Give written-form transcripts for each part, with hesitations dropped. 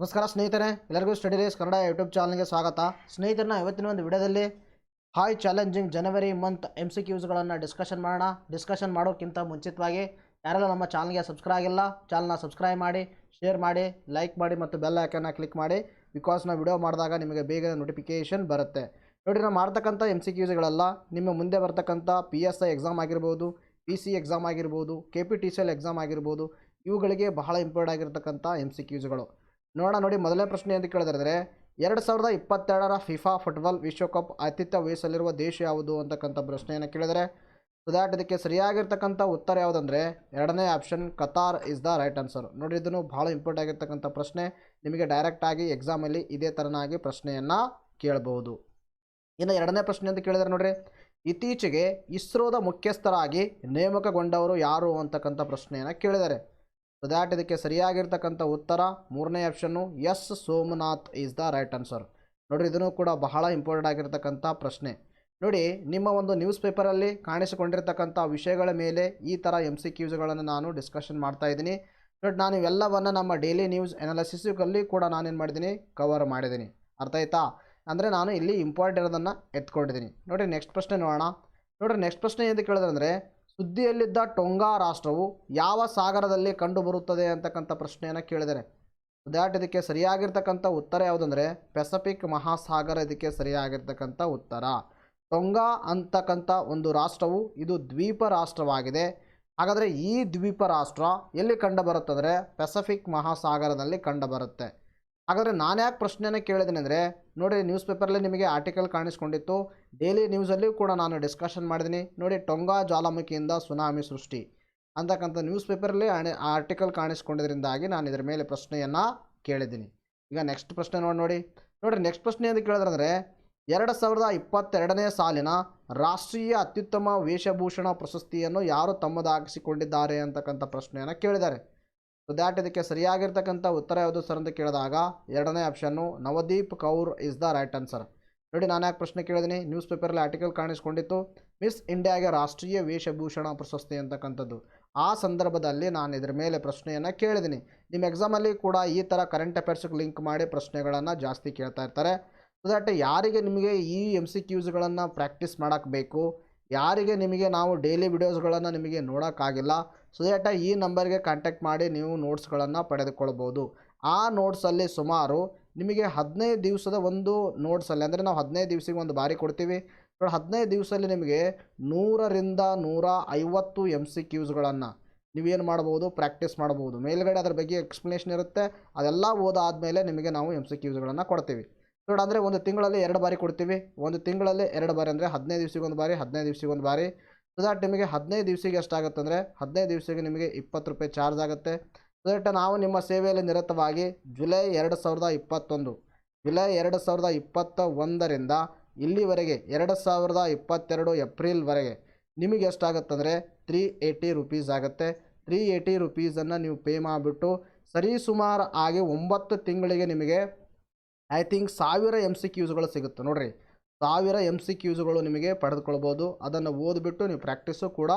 ನಮಸ್ಕಾರ ಸ್ನೇಹಿತರೆ, ಎಲ್ಲರಿಗೂ ಸ್ಟಡಿ ರೇಸ್ ಕನ್ನಡ ಯೂಟ್ಯೂಬ್ ಚಾನಲ್ಗೆ ಸ್ವಾಗತ. ಸ್ನೇಹಿತರನ್ನ ಇವತ್ತಿನ ಒಂದು ವಿಡಿಯೋದಲ್ಲಿ ಹಾಯ್ ಚಾಲೆಂಜಿಂಗ್ ಜನವರಿ ಮಂತ್ MCQಸ್ಗಳನ್ನು ಡಿಸ್ಕಷನ್ ಮಾಡೋಕ್ಕಿಂತ ಮುಂಚಿತವಾಗಿ ಯಾರೆಲ್ಲ ನಮ್ಮ ಚಾನಲ್ಗೆ ಸಬ್ಸ್ಕ್ರೈಬ್ ಆಗಿಲ್ಲ, ಚಾನಲ್ನ ಸಬ್ಸ್ಕ್ರೈಬ್ ಮಾಡಿ, ಶೇರ್ ಮಾಡಿ, ಲೈಕ್ ಮಾಡಿ ಮತ್ತು ಬೆಲ್ ಐಕನ್ನ ಕ್ಲಿಕ್ ಮಾಡಿ. ಬಿಕಾಸ್ ನಾವು ವಿಡಿಯೋ ಮಾಡಿದಾಗ ನಿಮಗೆ ಬೇಗ ನೋಟಿಫಿಕೇಷನ್ ಬರುತ್ತೆ. ನೋಡಿ, ನಾವು ಮಾಡ್ತಕ್ಕಂಥ MCQಸ್ಗಳೆಲ್ಲ ನಿಮ್ಮ ಮುಂದೆ ಬರ್ತಕ್ಕಂಥ PSI ಎಕ್ಸಾಮ್ ಆಗಿರ್ಬೋದು, PC ಎಕ್ಸಾಮ್ ಆಗಿರ್ಬೋದು, KPTCL ಎಕ್ಸಾಮ್ ಆಗಿರ್ಬೋದು, ಇವುಗಳಿಗೆ ಬಹಳ ಇಂಪಾರ್ಟೆಂಟ್ ಆಗಿರ್ತಕ್ಕಂಥ MCQಸ್ಗಳು. ನೋಡಿ, ಮೊದಲನೇ ಪ್ರಶ್ನೆ ಅಂತ ಕೇಳಿದ್ರೆ 2022ರ ಫಿಫಾ ಫುಟ್ಬಾಲ್ ವಿಶ್ವಕಪ್ ಆತಿಥ್ಯ ವಹಿಸಲಿರುವ ದೇಶ ಯಾವುದು ಅಂತಕ್ಕಂಥ ಪ್ರಶ್ನೆಯನ್ನು ಕೇಳಿದರೆ, ಸೊ ದ್ಯಾಟ್ ಇದಕ್ಕೆ ಸರಿಯಾಗಿರ್ತಕ್ಕಂಥ ಉತ್ತರ ಯಾವುದಂದರೆ ಎರಡನೇ option Qatar is the right answer. ನೋಡಿ, ಇದನ್ನು ಭಾಳ ಇಂಪಾರ್ಟೆಂಟ್ ಆಗಿರ್ತಕ್ಕಂಥ ಪ್ರಶ್ನೆ. ನಿಮಗೆ ಡೈರೆಕ್ಟಾಗಿ ಎಕ್ಸಾಮಲ್ಲಿ ಇದೇ ಥರನಾಗಿ ಪ್ರಶ್ನೆಯನ್ನು ಕೇಳಬಹುದು. ಇನ್ನು ಎರಡನೇ ಪ್ರಶ್ನೆ ಅಂತ ಕೇಳಿದರೆ ನೋಡ್ರಿ, ಇತ್ತೀಚೆಗೆ ಇಸ್ರೋದ ಮುಖ್ಯಸ್ಥರಾಗಿ ನೇಮಕಗೊಂಡವರು ಯಾರು ಅಂತಕ್ಕಂಥ ಪ್ರಶ್ನೆಯನ್ನು ಕೇಳಿದ್ದಾರೆ. ಸೊ ದ್ಯಾಟ್ ಇದಕ್ಕೆ ಸರಿಯಾಗಿರ್ತಕ್ಕಂಥ ಉತ್ತರ ಮೂರನೇ option yes Somnath is the right answer. ನೋಡಿರಿ, ಇದನ್ನು ಕೂಡ ಬಹಳ ಇಂಪಾರ್ಟೆಂಟ್ ಆಗಿರ್ತಕ್ಕಂಥ ಪ್ರಶ್ನೆ. ನೋಡಿ, ನಿಮ್ಮ ಒಂದು ನ್ಯೂಸ್ ಪೇಪರಲ್ಲಿ ಕಾಣಿಸಿಕೊಂಡಿರ್ತಕ್ಕಂಥ ವಿಷಯಗಳ ಮೇಲೆ ಈ ಥರ MCQಸ್ಗಳನ್ನು ನಾನು ಡಿಸ್ಕಷನ್ ಮಾಡ್ತಾ ಇದ್ದೀನಿ. ನೋಡಿ, ನಾನು ಇವೆಲ್ಲವನ್ನು ನಮ್ಮ ಡೈಲಿ ನ್ಯೂಸ್ ಅನಾಲಿಸಿಸ್ಗಳಲ್ಲಿ ಕೂಡ ನಾನೇನು ಮಾಡಿದ್ದೀನಿ, ಕವರ್ ಮಾಡಿದ್ದೀನಿ. ಅರ್ಥ ಆಯ್ತಾ? ಅಂದರೆ ನಾನು ಇಲ್ಲಿ ಇಂಪಾರ್ಟೆಂಟ್ ಇರೋದನ್ನು ಎತ್ಕೊಂಡಿದ್ದೀನಿ. ನೋಡಿ, ನೆಕ್ಸ್ಟ್ ಪ್ರಶ್ನೆ ನೋಡೋಣ. ನೋಡಿರಿ, ನೆಕ್ಸ್ಟ್ ಪ್ರಶ್ನೆ ಏನು ಕೇಳಿದ್ರೆ ಸುದ್ದಿಯಲ್ಲಿದ್ದ ಟೊಂಗಾ ರಾಷ್ಟ್ರವು ಯಾವ ಸಾಗರದಲ್ಲಿ ಕಂಡುಬರುತ್ತದೆ ಅಂತಕ್ಕಂಥ ಪ್ರಶ್ನೆಯನ್ನು ಕೇಳಿದರೆ, ದ್ಯಾಟ್ ಇದಕ್ಕೆ ಸರಿಯಾಗಿರ್ತಕ್ಕಂಥ ಉತ್ತರ ಯಾವುದಂದರೆ ಪೆಸಿಫಿಕ್ ಮಹಾಸಾಗರ ಇದಕ್ಕೆ ಸರಿಯಾಗಿರ್ತಕ್ಕಂಥ ಉತ್ತರ. ಟೊಂಗಾ ಅಂತಕ್ಕಂಥ ಒಂದು ರಾಷ್ಟ್ರವು ಇದು ದ್ವೀಪ ರಾಷ್ಟ್ರವಾಗಿದೆ. ಹಾಗಾದರೆ ಈ ದ್ವೀಪ ರಾಷ್ಟ್ರ ಎಲ್ಲಿ ಕಂಡುಬರುತ್ತಂದರೆ ಪೆಸಿಫಿಕ್ ಮಹಾಸಾಗರದಲ್ಲಿ ಕಂಡುಬರುತ್ತೆ. ಹಾಗಾದರೆ ನಾನು ಯಾಕೆ ಪ್ರಶ್ನೆಯನ್ನು ಕೇಳಿದ್ದೀನಿ ಅಂದರೆ, ನೋಡಿ, ನ್ಯೂಸ್ ಪೇಪರಲ್ಲಿ ನಿಮಗೆ ಆರ್ಟಿಕಲ್ ಕಾಣಿಸ್ಕೊಂಡಿತ್ತು, ಡೈಲಿ ನ್ಯೂಸಲ್ಲಿಯೂ ಕೂಡ ನಾನು ಡಿಸ್ಕಷನ್ ಮಾಡಿದ್ದೀನಿ. ನೋಡಿ, ಟೊಂಗಾ ಜ್ವಾಲಾಮುಖಿಯಿಂದ ಸುನಾಮಿ ಸೃಷ್ಟಿ ಅಂತಕ್ಕಂಥ ನ್ಯೂಸ್ ಪೇಪರಲ್ಲಿ ಆರ್ಟಿಕಲ್ ಕಾಣಿಸ್ಕೊಂಡಿದ್ದರಿಂದಾಗಿ ನಾನು ಇದರ ಮೇಲೆ ಪ್ರಶ್ನೆಯನ್ನು ಕೇಳಿದ್ದೀನಿ. ಈಗ ನೆಕ್ಸ್ಟ್ ಪ್ರಶ್ನೆ ನೋಡಿ, ನೆಕ್ಸ್ಟ್ ಪ್ರಶ್ನೆ ಅಂತ ಕೇಳಿದ್ರೆ 2022ನೇ ಸಾಲಿನ ರಾಷ್ಟ್ರೀಯ ಅತ್ಯುತ್ತಮ ವೇಷಭೂಷಣ ಪ್ರಶಸ್ತಿಯನ್ನು ಯಾರು ತಮ್ಮದಾಗಿಸಿಕೊಂಡಿದ್ದಾರೆ ಅಂತಕ್ಕಂಥ ಪ್ರಶ್ನೆಯನ್ನು ಕೇಳಿದ್ದಾರೆ. ಸೊ ದ್ಯಾಟ್ ಇದಕ್ಕೆ ಸರಿಯಾಗಿರ್ತಕ್ಕಂಥ ಉತ್ತರ ಯಾವುದು ಸರ್ ಅಂತ ಕೇಳಿದಾಗ ಎರಡನೇ option Navdeep Kaur is the right answer. ನೋಡಿ, ನಾನು ಯಾಕೆ ಪ್ರಶ್ನೆ ಕೇಳಿದ್ದೀನಿ, ನ್ಯೂಸ್ ಪೇಪರಲ್ಲಿ ಆರ್ಟಿಕಲ್ ಕಾಣಿಸ್ಕೊಂಡಿತ್ತು ಮಿಸ್ ಇಂಡಿಯಾಗೆ ರಾಷ್ಟ್ರೀಯ ವೇಷಭೂಷಣ ಪ್ರಶಸ್ತಿ ಅಂತಕ್ಕಂಥದ್ದು. ಆ ಸಂದರ್ಭದಲ್ಲಿ ನಾನು ಇದರ ಮೇಲೆ ಪ್ರಶ್ನೆಯನ್ನು ಕೇಳಿದ್ದೀನಿ. ನಿಮ್ಮ ಎಕ್ಸಾಮಲ್ಲಿ ಕೂಡ ಈ ಥರ ಕರೆಂಟ್ ಅಫೇರ್ಸ್ಗೆ ಲಿಂಕ್ ಮಾಡಿ ಪ್ರಶ್ನೆಗಳನ್ನು ಜಾಸ್ತಿ ಕೇಳ್ತಾ ಇರ್ತಾರೆ. ಸೊ ದ್ಯಾಟ್ ಯಾರಿಗೆ ನಿಮಗೆ ಈ MCQಸ್ಗಳನ್ನು ಪ್ರಾಕ್ಟೀಸ್ ಮಾಡೋಕ್ಕೆ ಬೇಕು, ಯಾರಿಗೆ ನಿಮಗೆ ನಾವು ಡೈಲಿ ವಿಡಿಯೋಸ್ಗಳನ್ನು ನಿಮಗೆ ನೋಡೋಕ್ಕಾಗಿಲ್ಲ, ಸೊ ದ್ಯಾಟ್ ಈ ನಂಬರ್ಗೆ ಕಾಂಟ್ಯಾಕ್ಟ್ ಮಾಡಿ ನೀವು ನೋಟ್ಸ್ಗಳನ್ನು ಪಡೆದುಕೊಳ್ಬೋದು. ಆ ನೋಟ್ಸಲ್ಲಿ ಸುಮಾರು ನಿಮಗೆ 15 ದಿವಸದ ಒಂದು ನೋಟ್ಸಲ್ಲಿ, ಅಂದರೆ ನಾವು 15 ದಿವಸಕ್ಕೆ ಒಂದು ಬಾರಿ ಕೊಡ್ತೀವಿ. 15 ದಿವಸದಲ್ಲಿ ನಿಮಗೆ 100ರಿಂದ 150 MCQಸ್ಗಳನ್ನು ನೀವೇನು ಮಾಡ್ಬೋದು, ಪ್ರಾಕ್ಟೀಸ್ ಮಾಡ್ಬೋದು. ಮೇಲ್ಗಡೆ ಅದರ ಬಗ್ಗೆ ಎಕ್ಸ್ಪ್ಲನೇಷನ್ ಇರುತ್ತೆ, ಅದೆಲ್ಲ ಓದಾದಮೇಲೆ ನಿಮಗೆ ನಾವು MCQಸ್ಗಳನ್ನು ಕೊಡ್ತೀವಿ. ನೋಡಿ, ಅಂದರೆ ಒಂದು ತಿಂಗಳಲ್ಲಿ 2 ಬಾರಿ ಕೊಡ್ತೀವಿ. ಒಂದು ತಿಂಗಳಲ್ಲಿ 2 ಬಾರಿ ಅಂದರೆ 15 ದಿವಸಕ್ಕೆ ಒಂದು ಬಾರಿ, 15 ದಿವಸಕ್ಕೆ ಒಂದು ಬಾರಿ. ಸೊ ದ್ಯಾಟ್ ನಿಮಗೆ 15 ದಿವಸಕ್ಕೆ ಎಷ್ಟಾಗುತ್ತೆ ಅಂದರೆ 15 ದಿವಸಕ್ಕೆ ನಿಮಗೆ 20 ರೂಪಾಯಿ ಚಾರ್ಜ್ ಆಗುತ್ತೆ. ಸೊ ದ್ಯಾಟ್ ನಾವು ನಿಮ್ಮ ಸೇವೆಯಲ್ಲಿ ನಿರತವಾಗಿ ಜುಲೈ 2021ರಿಂದ ಇಲ್ಲಿವರೆಗೆ 2022 ಏಪ್ರಿಲ್ವರೆಗೆ ನಿಮಗೆ ಎಷ್ಟಾಗುತ್ತಂದರೆ 380 ರೂಪೀಸ್ ಆಗುತ್ತೆ. 380 ರೂಪೀಸನ್ನು ನೀವು ಪೇ ಮಾಡಿಬಿಟ್ಟು ಸರಿಸುಮಾರು ಆಗಿ 9 ತಿಂಗಳಿಗೆ ನಿಮಗೆ ಐ ಥಿಂಕ್ 1000 MCQಸ್ಗಳು ಸಿಗುತ್ತೆ. ನೋಡಿರಿ, 1000 MCQಸ್ಗಳು ನಿಮಗೆ ಪಡೆದುಕೊಳ್ಬೋದು. ಅದನ್ನು ಓದಿಬಿಟ್ಟು ನೀವು ಪ್ರಾಕ್ಟೀಸು ಕೂಡ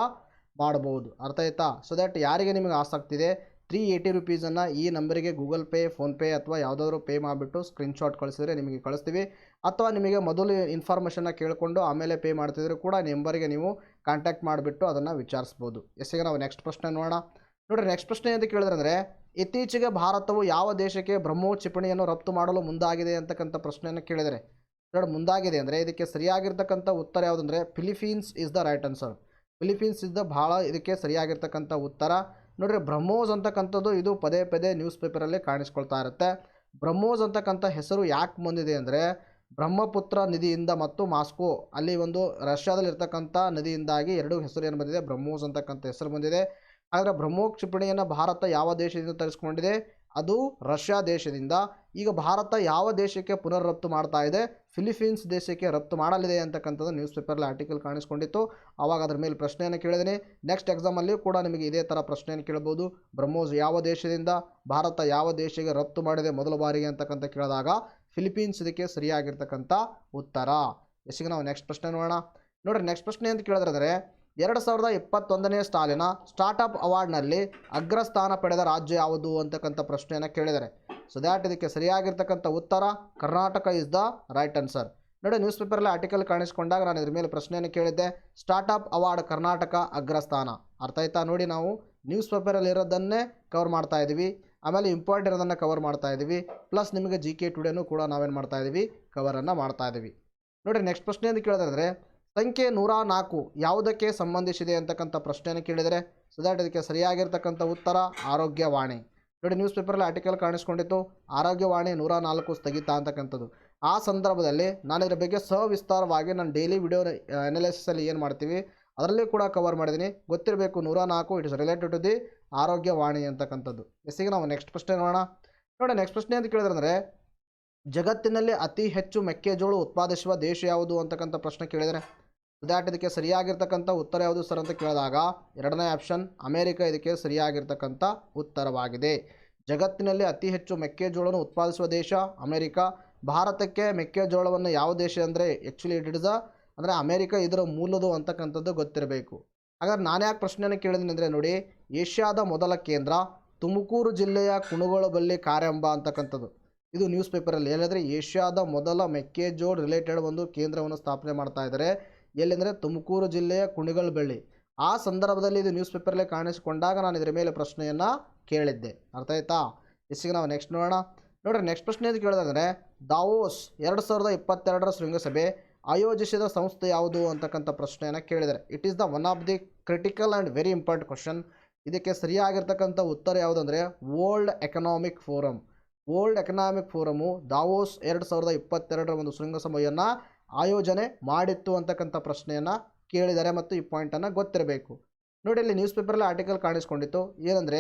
ಮಾಡ್ಬೋದು. ಅರ್ಥ ಆಯ್ತಾ? ಸೊ ದ್ಯಾಟ್ ಯಾರಿಗೆ ನಿಮಗೆ ಆಸಕ್ತಿ ಇದೆ 380 ರೂಪೀಸನ್ನು ಈ ನಂಬರಿಗೆ ಗೂಗಲ್ ಪೇ, ಫೋನ್ಪೇ ಅಥವಾ ಯಾವುದಾದ್ರೂ ಪೇ ಮಾಡಿಬಿಟ್ಟು ಸ್ಕ್ರೀನ್ಶಾಟ್ ಕಳಿಸಿದ್ರೆ ನಿಮಗೆ ಕಳಿಸ್ತೀವಿ. ಅಥವಾ ನಿಮಗೆ ಮೊದಲು ಇನ್ಫಾರ್ಮೇಷನ್ನ ಕೇಳಿಕೊಂಡು ಆಮೇಲೆ ಪೇ ಮಾಡ್ತಿದ್ರು ಕೂಡ ನಂಬರಿಗೆ ನೀವು ಕಾಂಟ್ಯಾಕ್ಟ್ ಮಾಡಿಬಿಟ್ಟು ಅದನ್ನು ವಿಚಾರಿಸ್ಬೋದು. ಎಸ್ಸಿಗೆ ನಾವು ನೆಕ್ಸ್ಟ್ ಪ್ರಶ್ನೆ ನೋಡೋಣ. ನೋಡಿರಿ, ನೆಕ್ಸ್ಟ್ ಪ್ರಶ್ನೆ ಅಂತ ಕೇಳಿದ್ರೆ ಇತ್ತೀಚೆಗೆ ಭಾರತವು ಯಾವ ದೇಶಕ್ಕೆ ಬ್ರಹ್ಮೋಸ್ ಕ್ಷಿಪಣಿಯನ್ನು ರಫ್ತು ಮಾಡಲು ಮುಂದಾಗಿದೆ ಅಂತಕ್ಕಂಥ ಪ್ರಶ್ನೆಯನ್ನು ಕೇಳಿದರೆ, ನೋಡಿ, ಮುಂದಾಗಿದೆ ಅಂದರೆ ಇದಕ್ಕೆ ಸರಿಯಾಗಿರ್ತಕ್ಕಂಥ ಉತ್ತರ ಯಾವುದಂದರೆ Philippines is the right answer. Philippines is the ಭಾಳ ಇದಕ್ಕೆ ಸರಿಯಾಗಿರ್ತಕ್ಕಂಥ ಉತ್ತರ. ನೋಡಿರಿ, ಬ್ರಹ್ಮೋಸ್ ಅಂತಕ್ಕಂಥದ್ದು ಇದು ಪದೇ ಪದೇ ನ್ಯೂಸ್ ಪೇಪರಲ್ಲಿ ಕಾಣಿಸ್ಕೊಳ್ತಾ ಇರುತ್ತೆ. ಬ್ರಹ್ಮೋಸ್ ಅಂತಕ್ಕಂಥ ಹೆಸರು ಯಾಕೆ ಬಂದಿದೆ ಅಂದರೆ ಬ್ರಹ್ಮಪುತ್ರ ನದಿಯಿಂದ ಮತ್ತು ಮಾಸ್ಕೋ ಅಲ್ಲಿ ಒಂದು ರಷ್ಯಾದಲ್ಲಿರ್ತಕ್ಕಂಥ ನದಿಯಿಂದಾಗಿ ಎರಡು ಹೆಸರು ಏನು ಬಂದಿದೆ, ಬ್ರಹ್ಮೋಸ್ ಅಂತಕ್ಕಂಥ ಹೆಸರು ಬಂದಿದೆ. ಆದರೆ ಬ್ರಹ್ಮೋಸ್ ಕ್ಷಿಪಣಿಯನ್ನು ಭಾರತ ಯಾವ ದೇಶದಿಂದ ತರಿಸ್ಕೊಂಡಿದೆ, ಅದು ರಷ್ಯಾ ದೇಶದಿಂದ. ಈಗ ಭಾರತ ಯಾವ ದೇಶಕ್ಕೆ ಪುನರ್ ರಫ್ತು ಮಾಡ್ತಾ ಇದೆ, ಫಿಲಿಪೀನ್ಸ್ ದೇಶಕ್ಕೆ ರಫ್ತು ಮಾಡಲಿದೆ ಅಂತಕ್ಕಂಥದ್ದು ನ್ಯೂಸ್ ಪೇಪರಲ್ಲಿ ಆರ್ಟಿಕಲ್ ಕಾಣಿಸ್ಕೊಂಡಿತ್ತು. ಆವಾಗ ಅದ್ರ ಮೇಲೆ ಪ್ರಶ್ನೆಯನ್ನು ಕೇಳಿದ್ದೀನಿ. ನೆಕ್ಸ್ಟ್ ಎಕ್ಸಾಮಲ್ಲಿಯೂ ಕೂಡ ನಿಮಗೆ ಇದೇ ಥರ ಪ್ರಶ್ನೆಯನ್ನು ಕೇಳ್ಬೋದು. ಬ್ರಹ್ಮೋಸ್ ಯಾವ ದೇಶದಿಂದ, ಭಾರತ ಯಾವ ದೇಶಕ್ಕೆ ರಫ್ತು ಮಾಡಿದೆ ಮೊದಲ ಬಾರಿಗೆ ಅಂತಕ್ಕಂಥ ಕೇಳಿದಾಗ ಫಿಲಿಪೀನ್ಸ್ ಇದಕ್ಕೆ ಸರಿಯಾಗಿರ್ತಕ್ಕಂಥ ಉತ್ತರ. ಎಸ್ಸಿಗೆ ನಾವು ನೆಕ್ಸ್ಟ್ ಪ್ರಶ್ನೆ ನೋಡೋಣ. ನೋಡಿರಿ, ನೆಕ್ಸ್ಟ್ ಪ್ರಶ್ನೆ ಅಂತ ಕೇಳಿದ್ರೆ 2021ನೇ ಸಾಲಿನ ಸ್ಟಾರ್ಟಪ್ ಅವಾರ್ಡ್ನಲ್ಲಿ ಅಗ್ರಸ್ಥಾನ ಪಡೆದ ರಾಜ್ಯ ಯಾವುದು ಅಂತಕ್ಕಂಥ ಪ್ರಶ್ನೆಯನ್ನು ಕೇಳಿದ್ದಾರೆ. ಸೊ ದ್ಯಾಟ್ ಇದಕ್ಕೆ ಸರಿಯಾಗಿರ್ತಕ್ಕಂಥ ಉತ್ತರ Karnataka is the right answer. ನೋಡಿ, ನ್ಯೂಸ್ ಪೇಪರಲ್ಲಿ ಆರ್ಟಿಕಲ್ ಕಾಣಿಸ್ಕೊಂಡಾಗ ನಾನು ಇದ್ರ ಮೇಲೆ ಪ್ರಶ್ನೆಯನ್ನು ಕೇಳಿದ್ದೆ, ಸ್ಟಾರ್ಟಪ್ ಅವಾರ್ಡ್ ಕರ್ನಾಟಕ ಅಗ್ರಸ್ಥಾನ. ಅರ್ಥ ಆಯ್ತಾ? ನೋಡಿ, ನಾವು ನ್ಯೂಸ್ ಪೇಪರಲ್ಲಿ ಇರೋದನ್ನೇ ಕವರ್ ಮಾಡ್ತಾ ಇದ್ದೀವಿ, ಆಮೇಲೆ ಇಂಪಾರ್ಟೆಂಟ್ ಇರೋದನ್ನು ಕವರ್ ಮಾಡ್ತಾ ಇದ್ದೀವಿ, ಪ್ಲಸ್ ನಿಮಗೆ GK ಟುಡೇನೂ ಕೂಡ ನಾವೇನು ಮಾಡ್ತಾ ಇದ್ದೀವಿ, ಕವರನ್ನು ಮಾಡ್ತಾ ಇದ್ದೀವಿ. ನೋಡಿ, ನೆಕ್ಸ್ಟ್ ಪ್ರಶ್ನೆ ಅಂತ ಕೇಳಿದ್ರೆ ಸಂಖ್ಯೆ 104 ಯಾವುದಕ್ಕೆ ಸಂಬಂಧಿಸಿದೆ ಅಂತಕ್ಕಂಥ ಪ್ರಶ್ನೆಯನ್ನು ಕೇಳಿದರೆ, ಸೊ ದ್ಯಾಟ್ ಇದಕ್ಕೆ ಸರಿಯಾಗಿರ್ತಕ್ಕಂಥ ಉತ್ತರ ಆರೋಗ್ಯವಾಣಿ. ನೋಡಿ, ನ್ಯೂಸ್ ಪೇಪರಲ್ಲಿ ಆರ್ಟಿಕಲ್ ಕಾಣಿಸ್ಕೊಂಡಿತ್ತು, ಆರೋಗ್ಯವಾಣಿ 104 ಸ್ಥಗಿತ ಅಂತಕ್ಕಂಥದ್ದು. ಆ ಸಂದರ್ಭದಲ್ಲಿ ನಾನು ಇದರ ಬಗ್ಗೆ ಸವಿಸ್ತಾರವಾಗಿ ನಾನು ಡೈಲಿ ವಿಡಿಯೋ ಅನಾಲಿಸಿಸಲ್ಲಿ ಏನು ಮಾಡ್ತೀವಿ ಅದರಲ್ಲಿ ಕೂಡ ಕವರ್ ಮಾಡಿದ್ದೀನಿ, ಗೊತ್ತಿರಬೇಕು. 104 it is related to the Arogyavani ಅಂತಕ್ಕಂಥದ್ದು. ಎಸ್ಸಿಗೆ ನಾವು ನೆಕ್ಸ್ಟ್ ಪ್ರಶ್ನೆ ನೋಡೋಣ. ನೋಡಿ, ನೆಕ್ಸ್ಟ್ ಪ್ರಶ್ನೆ ಅಂತ ಕೇಳಿದ್ರೆ ಜಗತ್ತಿನಲ್ಲಿ ಅತಿ ಹೆಚ್ಚು ಮೆಕ್ಕೆಜೋಳ ಉತ್ಪಾದಿಸುವ ದೇಶ ಯಾವುದು ಅಂತಕ್ಕಂಥ ಪ್ರಶ್ನೆ ಕೇಳಿದರೆ, ದ್ಯಾಟ್ ಇದಕ್ಕೆ ಸರಿಯಾಗಿರ್ತಕ್ಕಂಥ ಉತ್ತರ ಯಾವುದು ಸರ್ ಅಂತ ಕೇಳಿದಾಗ ಎರಡನೇ ಆಪ್ಷನ್ ಅಮೇರಿಕ ಇದಕ್ಕೆ ಸರಿಯಾಗಿರ್ತಕ್ಕಂಥ ಉತ್ತರವಾಗಿದೆ. ಜಗತ್ತಿನಲ್ಲಿ ಅತಿ ಹೆಚ್ಚು ಮೆಕ್ಕೆಜೋಳವನ್ನು ಉತ್ಪಾದಿಸುವ ದೇಶ ಅಮೇರಿಕ. ಭಾರತಕ್ಕೆ ಮೆಕ್ಕೆಜೋಳವನ್ನು ಯಾವ ದೇಶ ಅಂದರೆ ಆ್ಯಕ್ಚುಲಿ ಇಟ್ ಇಸ್ ಅಂದರೆ ಅಮೇರಿಕ ಇದರ ಮೂಲದು ಅಂತಕ್ಕಂಥದ್ದು ಗೊತ್ತಿರಬೇಕು. ಹಾಗಾದ್ರೆ ನಾನು ಯಾಕೆ ಪ್ರಶ್ನೆಯನ್ನು ಕೇಳಿದ್ದೀನಿ ಅಂದರೆ, ನೋಡಿ, ಏಷ್ಯಾದ ಮೊದಲ ಕೇಂದ್ರ ತುಮಕೂರು ಜಿಲ್ಲೆಯ ಕುಣಗೋಳಬಲ್ಲಿ ಕಾರ್ಯಾಂಬ ಅಂತಕ್ಕಂಥದ್ದು. ಇದು ನ್ಯೂಸ್ ಪೇಪರಲ್ಲಿ ಹೇಳಿದ್ರೆ ಏಷ್ಯಾದ ಮೊದಲ ಮೆಕ್ಕೆಜೋಳ ರಿಲೇಟೆಡ್ ಒಂದು ಕೇಂದ್ರವನ್ನು ಸ್ಥಾಪನೆ ಮಾಡ್ತಾ ಇದ್ದಾರೆ. ಎಲ್ಲಿಂದರೆ ತುಮಕೂರು ಜಿಲ್ಲೆಯ ಕುಣಿಗಲ್ಬಳ್ಳಿ. ಆ ಸಂದರ್ಭದಲ್ಲಿ ಇದು ನ್ಯೂಸ್ ಪೇಪರಲ್ಲೇ ಕಾಣಿಸಿಕೊಂಡಾಗ ನಾನು ಇದರ ಮೇಲೆ ಪ್ರಶ್ನೆಯನ್ನು ಕೇಳಿದ್ದೆ. ಅರ್ಥ ಆಯ್ತಾ? ಇಷ್ಟಿಗೆ ನಾವು ನೆಕ್ಸ್ಟ್ ನೋಡೋಣ. ನೋಡಿರಿ, ನೆಕ್ಸ್ಟ್ ಪ್ರಶ್ನೆ ಅಂತ ಕೇಳಿದ್ರೆ ದಾವೋಸ್ 2022 ಶೃಂಗಸಭೆ ಆಯೋಜಿಸಿದ ಸಂಸ್ಥೆ ಯಾವುದು ಅಂತಕ್ಕಂಥ ಪ್ರಶ್ನೆಯನ್ನು ಕೇಳಿದರೆ, it is the one of the critical and very important question. ಇದಕ್ಕೆ ಸರಿಯಾಗಿರ್ತಕ್ಕಂಥ ಉತ್ತರ ಯಾವುದಂದರೆ World Economic Forum. World Economic Forum Davos 2022 ಒಂದು ಶೃಂಗಸಭೆಯನ್ನು ಆಯೋಜನೆ ಮಾಡಿತ್ತು ಅಂತಕ್ಕಂಥ ಪ್ರಶ್ನೆಯನ್ನು ಕೇಳಿದ್ದಾರೆ ಮತ್ತು ಈ ಪಾಯಿಂಟನ್ನು ಗೊತ್ತಿರಬೇಕು. ನೋಡಿ, ಇಲ್ಲಿ ನ್ಯೂಸ್ ಪೇಪರಲ್ಲಿ ಆರ್ಟಿಕಲ್ ಕಾಣಿಸ್ಕೊಂಡಿತ್ತು, ಏನಂದರೆ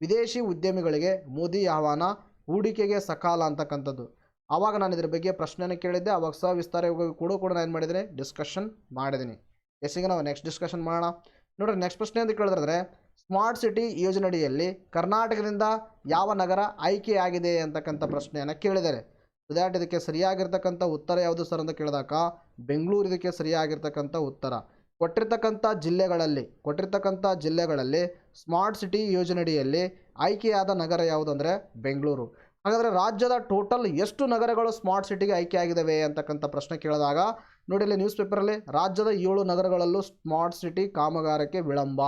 ವಿದೇಶಿ ಉದ್ಯಮಿಗಳಿಗೆ ಮೋದಿ ಆಹ್ವಾನ, ಹೂಡಿಕೆಗೆ ಸಕಾಲ ಅಂತಕ್ಕಂಥದ್ದು. ಆವಾಗ ನಾನು ಇದ್ರ ಬಗ್ಗೆ ಪ್ರಶ್ನೆಯನ್ನು ಕೇಳಿದ್ದೆ, ಆವಾಗ ಸವಿಸ್ತಾರವಾಗಿ ಕೂಡ ನಾನು ಏನು ಮಾಡಿದ್ದೀನಿ, ಡಿಸ್ಕಷನ್ ಮಾಡಿದ್ದೀನಿ. ಎಸ್ಸಿಗೆ ನಾವು ನೆಕ್ಸ್ಟ್ ಡಿಸ್ಕಷನ್ ಮಾಡೋಣ. ನೋಡಿರಿ, ನೆಕ್ಸ್ಟ್ ಪ್ರಶ್ನೆ ಅಂತ ಕೇಳಿದ್ರೆ ಸ್ಮಾರ್ಟ್ ಸಿಟಿ ಯೋಜನೆಯಡಿಯಲ್ಲಿ ಕರ್ನಾಟಕದಿಂದ ಯಾವ ನಗರ ಆಯ್ಕೆಯಾಗಿದೆ ಅಂತಕ್ಕಂಥ ಪ್ರಶ್ನೆಯನ್ನು ಕೇಳಿದ್ದಾರೆ. ದ್ಯಾಟ್ ಇದಕ್ಕೆ ಸರಿಯಾಗಿರ್ತಕ್ಕಂಥ ಉತ್ತರ ಯಾವುದು ಸರ್ ಅಂತ ಕೇಳಿದಾಗ ಬೆಂಗಳೂರು ಇದಕ್ಕೆ ಸರಿಯಾಗಿರ್ತಕ್ಕಂಥ ಉತ್ತರ. ಕೊಟ್ಟಿರ್ತಕ್ಕಂಥ ಜಿಲ್ಲೆಗಳಲ್ಲಿ ಸ್ಮಾರ್ಟ್ ಸಿಟಿ ಯೋಜನೆಯಡಿಯಲ್ಲಿ ಆಯ್ಕೆಯಾದ ನಗರ ಯಾವುದಂದರೆ ಬೆಂಗಳೂರು. ಹಾಗಾದರೆ ರಾಜ್ಯದ ಟೋಟಲ್ ಎಷ್ಟು ನಗರಗಳು ಸ್ಮಾರ್ಟ್ ಸಿಟಿಗೆ ಆಯ್ಕೆಯಾಗಿದ್ದಾವೆ ಅಂತಕ್ಕಂಥ ಪ್ರಶ್ನೆ ಕೇಳಿದಾಗ ನೋಡಿ, ಇಲ್ಲಿ ನ್ಯೂಸ್ ಪೇಪರಲ್ಲಿ ರಾಜ್ಯದ 7 ನಗರಗಳಲ್ಲೂ ಸ್ಮಾರ್ಟ್ ಸಿಟಿ ಕಾಮಗಾರಕ್ಕೆ ವಿಳಂಬ.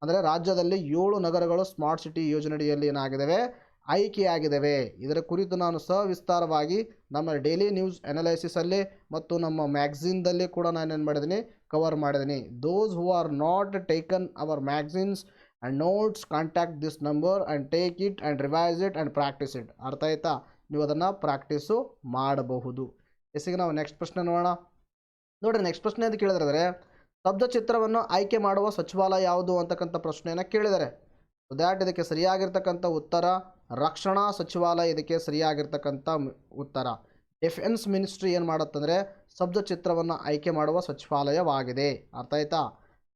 ಅಂದರೆ ರಾಜ್ಯದಲ್ಲಿ 7 ನಗರಗಳು ಸ್ಮಾರ್ಟ್ ಸಿಟಿ ಯೋಜನೆಯಡಿಯಲ್ಲಿ ಏನಾಗಿದ್ದಾವೆ, ಆಯ್ಕೆಯಾಗಿದ್ದಾವೆ. ಇದರ ಕುರಿತು ನಾನು ಸವಿಸ್ತಾರವಾಗಿ ನಮ್ಮ ಡೈಲಿ ನ್ಯೂಸ್ ಅನಾಲಿಸಿಸಲ್ಲಿ ಮತ್ತು ನಮ್ಮ ಮ್ಯಾಗ್ಝಿನ್ದಲ್ಲಿ ಕೂಡ ನಾನು ಏನು ಮಾಡಿದ್ದೀನಿ, ಕವರ್ ಮಾಡಿದ್ದೀನಿ. Those who are not taken our magazines and notes contact this number and take it and revise it and practise it. ಅರ್ಥ ಆಯ್ತಾ? ನೀವು ಅದನ್ನು ಪ್ರಾಕ್ಟೀಸು ಮಾಡಬಹುದು. ಎಸ್ಸಿಗೆ ನಾವು ನೆಕ್ಸ್ಟ್ ಪ್ರಶ್ನೆ ನೋಡೋಣ. ನೋಡಿರಿ, ನೆಕ್ಸ್ಟ್ ಪ್ರಶ್ನೆ ಅಂತ ಕೇಳಿದ್ರೆ ಸ್ತಬ್ಧ ಚಿತ್ರವನ್ನು ಆಯ್ಕೆ ಮಾಡುವ ಸಚಿವಾಲಯ ಯಾವುದು ಅಂತಕ್ಕಂಥ ಪ್ರಶ್ನೆಯನ್ನು ಕೇಳಿದ್ದಾರೆ. ದ್ಯಾಟ್ ಇದಕ್ಕೆ ಸರಿಯಾಗಿರ್ತಕ್ಕಂಥ ಉತ್ತರ ರಕ್ಷಣಾ ಸಚಿವಾಲಯ ಇದಕ್ಕೆ ಸರಿಯಾಗಿರ್ತಕ್ಕಂಥ ಉತ್ತರ. ಡಿಫೆನ್ಸ್ ಮಿನಿಸ್ಟ್ರಿ ಏನು ಮಾಡುತ್ತಂದರೆ ಸ್ತಬ್ಧ ಚಿತ್ರವನ್ನು ಆಯ್ಕೆ ಮಾಡುವ ಸಚಿವಾಲಯವಾಗಿದೆ. ಅರ್ಥ ಆಯ್ತಾ?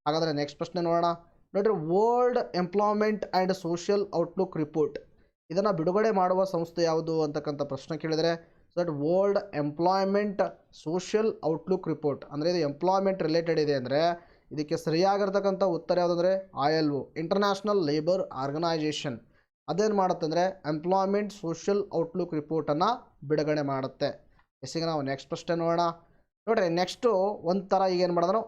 ಹಾಗಾದರೆ ನೆಕ್ಸ್ಟ್ ಪ್ರಶ್ನೆ ನೋಡೋಣ. ನೋಡಿರಿ, world employment and social outlook report ಇದನ್ನು ಬಿಡುಗಡೆ ಮಾಡುವ ಸಂಸ್ಥೆ ಯಾವುದು ಅಂತಕ್ಕಂಥ ಪ್ರಶ್ನೆ ಕೇಳಿದರೆ, so that world employment social outlook report ಅಂದರೆ ಇದು ಎಂಪ್ಲಾಯ್ಮೆಂಟ್ ರಿಲೇಟೆಡ್ ಇದೆ. ಅಂದರೆ ಇದಕ್ಕೆ ಸರಿಯಾಗಿರ್ತಕ್ಕಂಥ ಉತ್ತರ ಯಾವುದಂದರೆ ILO ಇಂಟರ್ನ್ಯಾಷನಲ್ ಲೇಬರ್ ಆರ್ಗನೈಜೇಷನ್. ಅದೇನು ಮಾಡುತ್ತಂದರೆ ಎಂಪ್ಲಾಯ್ಮೆಂಟ್ ಸೋಷಿಯಲ್ ಔಟ್ಲುಕ್ ರಿಪೋರ್ಟನ್ನು ಬಿಡುಗಡೆ ಮಾಡುತ್ತೆ. ಎಸ್ಸಿಗೆ ನಾವು ನೆಕ್ಸ್ಟ್ ಪ್ರಶ್ನೆ ನೋಡೋಣ. ನೋಡಿರಿ, ನೆಕ್ಸ್ಟು ಒಂಥರ ಈಗೇನು ಮಾಡಿದ್ರು,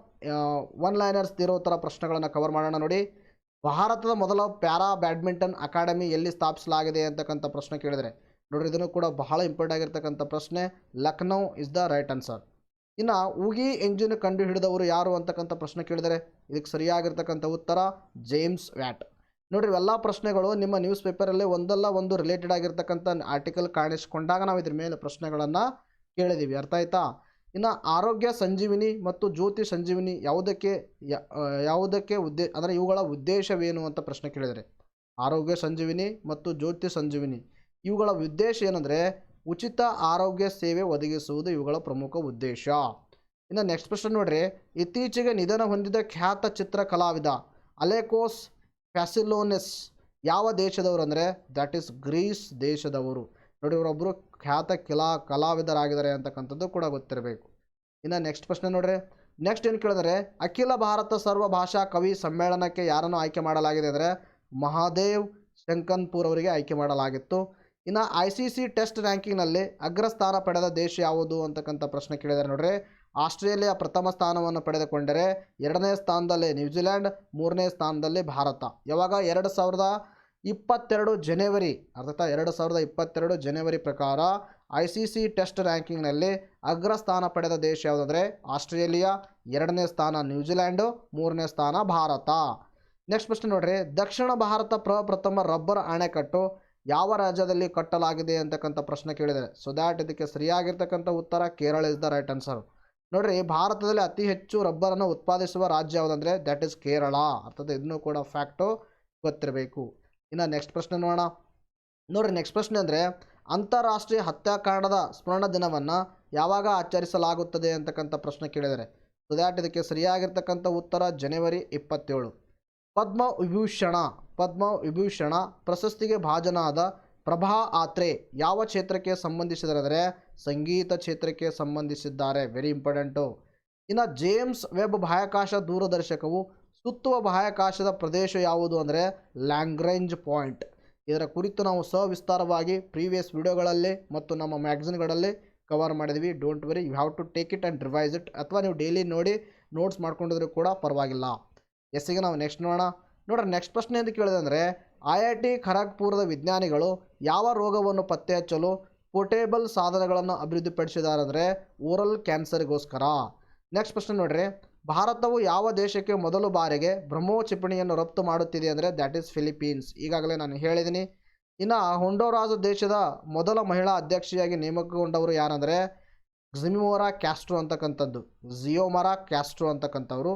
ಒನ್ ಲೈನರ್ಸ್ ಇರೋ ಥರ ಪ್ರಶ್ನೆಗಳನ್ನು ಕವರ್ ಮಾಡೋಣ. ನೋಡಿ, ಭಾರತದ ಮೊದಲ ಪ್ಯಾರಾ ಬ್ಯಾಡ್ಮಿಂಟನ್ ಅಕಾಡೆಮಿ ಎಲ್ಲಿ ಸ್ಥಾಪಿಸಲಾಗಿದೆ ಅಂತಕ್ಕಂಥ ಪ್ರಶ್ನೆ ಕೇಳಿದರೆ, ನೋಡಿರಿ ಇದನ್ನು ಕೂಡ ಬಹಳ ಇಂಪಾರ್ಟೆಂಟ್ ಆಗಿರ್ತಕ್ಕಂಥ ಪ್ರಶ್ನೆ. Lucknow is the right answer. ಇನ್ನು ಉಗಿ ಎಂಜಿನ್ ಕಂಡು ಹಿಡಿದವರು ಯಾರು ಅಂತಕ್ಕಂಥ ಪ್ರಶ್ನೆ ಕೇಳಿದರೆ, ಇದಕ್ಕೆ ಸರಿಯಾಗಿರ್ತಕ್ಕಂಥ ಉತ್ತರ ಜೇಮ್ಸ್ ವ್ಯಾಟ್. ನೋಡಿರಿ, ಎಲ್ಲ ಪ್ರಶ್ನೆಗಳು ನಿಮ್ಮ ನ್ಯೂಸ್ ಪೇಪರಲ್ಲಿ ಒಂದಲ್ಲ ಒಂದು ರಿಲೇಟೆಡ್ ಆಗಿರ್ತಕ್ಕಂಥ ಆರ್ಟಿಕಲ್ ಕಾಣಿಸ್ಕೊಂಡಾಗ ನಾವು ಇದ್ರ ಮೇಲೆ ಪ್ರಶ್ನೆಗಳನ್ನು ಕೇಳಿದ್ದೀವಿ. ಅರ್ಥ ಆಯ್ತಾ? ಇನ್ನು ಆರೋಗ್ಯ ಸಂಜೀವಿನಿ ಮತ್ತು ಜ್ಯೋತಿ ಸಂಜೀವಿನಿ ಯಾವುದಕ್ಕೆ ಅಂದರೆ ಇವುಗಳ ಉದ್ದೇಶವೇನು ಅಂತ ಪ್ರಶ್ನೆ ಕೇಳಿದರೆ, ಆರೋಗ್ಯ ಸಂಜೀವಿನಿ ಮತ್ತು ಜ್ಯೋತಿ ಸಂಜೀವಿನಿ ಇವುಗಳ ಉದ್ದೇಶ ಏನಂದರೆ ಉಚಿತ ಆರೋಗ್ಯ ಸೇವೆ ಒದಗಿಸುವುದು ಇವುಗಳ ಪ್ರಮುಖ ಉದ್ದೇಶ. ಇನ್ನು ನೆಕ್ಸ್ಟ್ ಪ್ರಶ್ನೆ ನೋಡ್ರಿ, ಇತ್ತೀಚೆಗೆ ನಿಧನ ಹೊಂದಿದ ಖ್ಯಾತ ಚಿತ್ರ ಕಲಾವಿದ ಅಲೆಕೋಸ್ ಫ್ಯಾಸಿಲೋನೆಸ್ ಯಾವ ದೇಶದವರು ಅಂದರೆ ದಟ್ ಈಸ್ ಗ್ರೀಸ್ ದೇಶದವರು. ನೋಡಿ, ಇವರೊಬ್ಬರು ಖ್ಯಾತ ಕಲಾವಿದರಾಗಿದ್ದಾರೆ ಅಂತಕ್ಕಂಥದ್ದು ಕೂಡ ಗೊತ್ತಿರಬೇಕು. ಇನ್ನು ನೆಕ್ಸ್ಟ್ ಪ್ರಶ್ನೆ ನೋಡ್ರಿ, ನೆಕ್ಸ್ಟ್ ಏನು ಕೇಳಿದರೆ ಅಖಿಲ ಭಾರತ ಸರ್ವಭಾಷಾ ಕವಿ ಸಮ್ಮೇಳನಕ್ಕೆ ಯಾರನ್ನು ಆಯ್ಕೆ ಮಾಡಲಾಗಿದೆ ಅಂದರೆ ಮಹಾದೇವ್ ಶಂಕನ್ಪುರ್ ಅವರಿಗೆ ಆಯ್ಕೆ ಮಾಡಲಾಗಿತ್ತು. ಇನ್ನು ICC ಟೆಸ್ಟ್ ರ್ಯಾಂಕಿಂಗ್ನಲ್ಲಿ ಅಗ್ರಸ್ಥಾನ ಪಡೆದ ದೇಶ ಯಾವುದು ಅಂತಕ್ಕಂಥ ಪ್ರಶ್ನೆ ಕೇಳಿದ್ದಾರೆ ನೋಡ್ರಿ. ಆಸ್ಟ್ರೇಲಿಯಾ ಪ್ರಥಮ ಸ್ಥಾನವನ್ನು ಪಡೆದುಕೊಂಡರೆ, ಎರಡನೇ ಸ್ಥಾನದಲ್ಲಿ ನ್ಯೂಜಿಲೆಂಡ್, ಮೂರನೇ ಸ್ಥಾನದಲ್ಲಿ ಭಾರತ. ಯಾವಾಗ 2022 ಜನವರಿ ಅರ್ಥಾತ್ 2022 ಜನವರಿ ಪ್ರಕಾರ ICC ಟೆಸ್ಟ್ ರ್ಯಾಂಕಿಂಗ್ನಲ್ಲಿ ಅಗ್ರಸ್ಥಾನ ಪಡೆದ ದೇಶ ಯಾವುದಂದರೆ ಆಸ್ಟ್ರೇಲಿಯಾ, ಎರಡನೇ ಸ್ಥಾನ ನ್ಯೂಜಿಲೆಂಡು, ಮೂರನೇ ಸ್ಥಾನ ಭಾರತ. ನೆಕ್ಸ್ಟ್ ಪ್ರಶ್ನೆ ನೋಡ್ರಿ, ದಕ್ಷಿಣ ಭಾರತ ಪ್ರಪ್ರಥಮ ರಬ್ಬರ್ ಅಣೆಕಟ್ಟು ಯಾವ ರಾಜ್ಯದಲ್ಲಿ ಕಟ್ಟಲಾಗಿದೆ ಅಂತಕ್ಕಂಥ ಪ್ರಶ್ನೆ ಕೇಳಿದರೆ. ಸೊ ದ್ಯಾಟ್ ಇದಕ್ಕೆ ಸರಿಯಾಗಿರ್ತಕ್ಕಂಥ ಉತ್ತರ Kerala is the right answer. ನೋಡ್ರಿ, ಭಾರತದಲ್ಲಿ ಅತಿ ಹೆಚ್ಚು ರಬ್ಬರನ್ನು ಉತ್ಪಾದಿಸುವ ರಾಜ್ಯ ಯಾವುದಂದರೆ ದ್ಯಾಟ್ ಇಸ್ ಕೇರಳ. ಅರ್ಥಾತ್ ಇದನ್ನು ಕೂಡ ಫ್ಯಾಕ್ಟು ಗೊತ್ತಿರಬೇಕು. ಇನ್ನು ನೆಕ್ಸ್ಟ್ ಪ್ರಶ್ನೆ ನೋಡೋಣ. ನೋಡ್ರಿ, ನೆಕ್ಸ್ಟ್ ಪ್ರಶ್ನೆ ಅಂದರೆ ಅಂತಾರಾಷ್ಟ್ರೀಯ ಹತ್ಯಾಕಾಂಡದ ಸ್ಮರಣ ದಿನವನ್ನು ಯಾವಾಗ ಆಚರಿಸಲಾಗುತ್ತದೆ ಅಂತಕ್ಕಂಥ ಪ್ರಶ್ನೆ ಕೇಳಿದರೆ. ಸೊ ದ್ಯಾಟ್ ಇದಕ್ಕೆ ಸರಿಯಾಗಿರ್ತಕ್ಕಂಥ ಉತ್ತರ ಜನವರಿ 27. ಪದ್ಮವಿಭೂಷಣ ಪ್ರಶಸ್ತಿಗೆ ಭಾಜನಾದ ಪ್ರಭಾ ಆತ್ರೆ ಯಾವ ಕ್ಷೇತ್ರಕ್ಕೆ ಸಂಬಂಧಿಸಿದರೆ ಸಂಗೀತ ಕ್ಷೇತ್ರಕ್ಕೆ ಸಂಬಂಧಿಸಿದ್ದಾರೆ. Very important. ಇನ್ನು ಜೇಮ್ಸ್ ವೆಬ್ ಬಾಹ್ಯಾಕಾಶ ದೂರದರ್ಶಕವು ಸುತ್ತುವ ಬಾಹ್ಯಾಕಾಶದ ಪ್ರದೇಶ ಯಾವುದು ಅಂದರೆ ಲ್ಯಾಂಗ್ರೇಂಜ್ ಪಾಯಿಂಟ್. ಇದರ ಕುರಿತು ನಾವು ಸವಿಸ್ತಾರವಾಗಿ ಪ್ರೀವಿಯಸ್ ವಿಡಿಯೋಗಳಲ್ಲಿ ಮತ್ತು ನಮ್ಮ ಮ್ಯಾಗಝಿನ್ಗಳಲ್ಲಿ ಕವರ್ ಮಾಡಿದ್ವಿ. Don't worry, you have to take it and revise it. ಅಥವಾ ನೀವು ಡೈಲಿ ನೋಡಿ ನೋಟ್ಸ್ ಮಾಡ್ಕೊಂಡಿದ್ರು ಕೂಡ ಪರವಾಗಿಲ್ಲ. ಎಸ್ಸಿಗೆ ನಾವು ನೆಕ್ಸ್ಟ್ ನೋಡೋಣ. ನೋಡ್ರಿ, ನೆಕ್ಸ್ಟ್ ಪ್ರಶ್ನೆ ಅಂತ ಕೇಳಿದಂದರೆ IIT ಖರಗ್ಪುರದ ವಿಜ್ಞಾನಿಗಳು ಯಾವ ರೋಗವನ್ನು ಪತ್ತೆ ಹಚ್ಚಲು ಪೋರ್ಟೇಬಲ್ ಸಾಧನಗಳನ್ನು ಅಭಿವೃದ್ಧಿಪಡಿಸಿದ್ದಾರೆ ಅಂದರೆ ಓರಲ್ ಕ್ಯಾನ್ಸರ್ಗೋಸ್ಕರ. ನೆಕ್ಸ್ಟ್ ಪ್ರಶ್ನೆ ನೋಡ್ರಿ, ಭಾರತವು ಯಾವ ದೇಶಕ್ಕೆ ಮೊದಲು ಬಾರಿಗೆ ಬ್ರಹ್ಮೋ ಕ್ಷಿಪಣಿಯನ್ನು ರಫ್ತು ಮಾಡುತ್ತಿದೆ ಅಂದರೆ ದ್ಯಾಟ್ ಈಸ್ ಫಿಲಿಪೀನ್ಸ್. ಈಗಾಗಲೇ ನಾನು ಹೇಳಿದ್ದೀನಿ. ಇನ್ನು ಹೊಂಡೂರಾಸ್ ದೇಶದ ಮೊದಲ ಮಹಿಳಾ ಅಧ್ಯಕ್ಷೆಯಾಗಿ ನೇಮಕಗೊಂಡವರು ಯಾರಂದರೆ ಜಿಯೋಮರಾ ಕ್ಯಾಸ್ಟ್ರೋ ಅಂತಕ್ಕಂಥವ್ರು.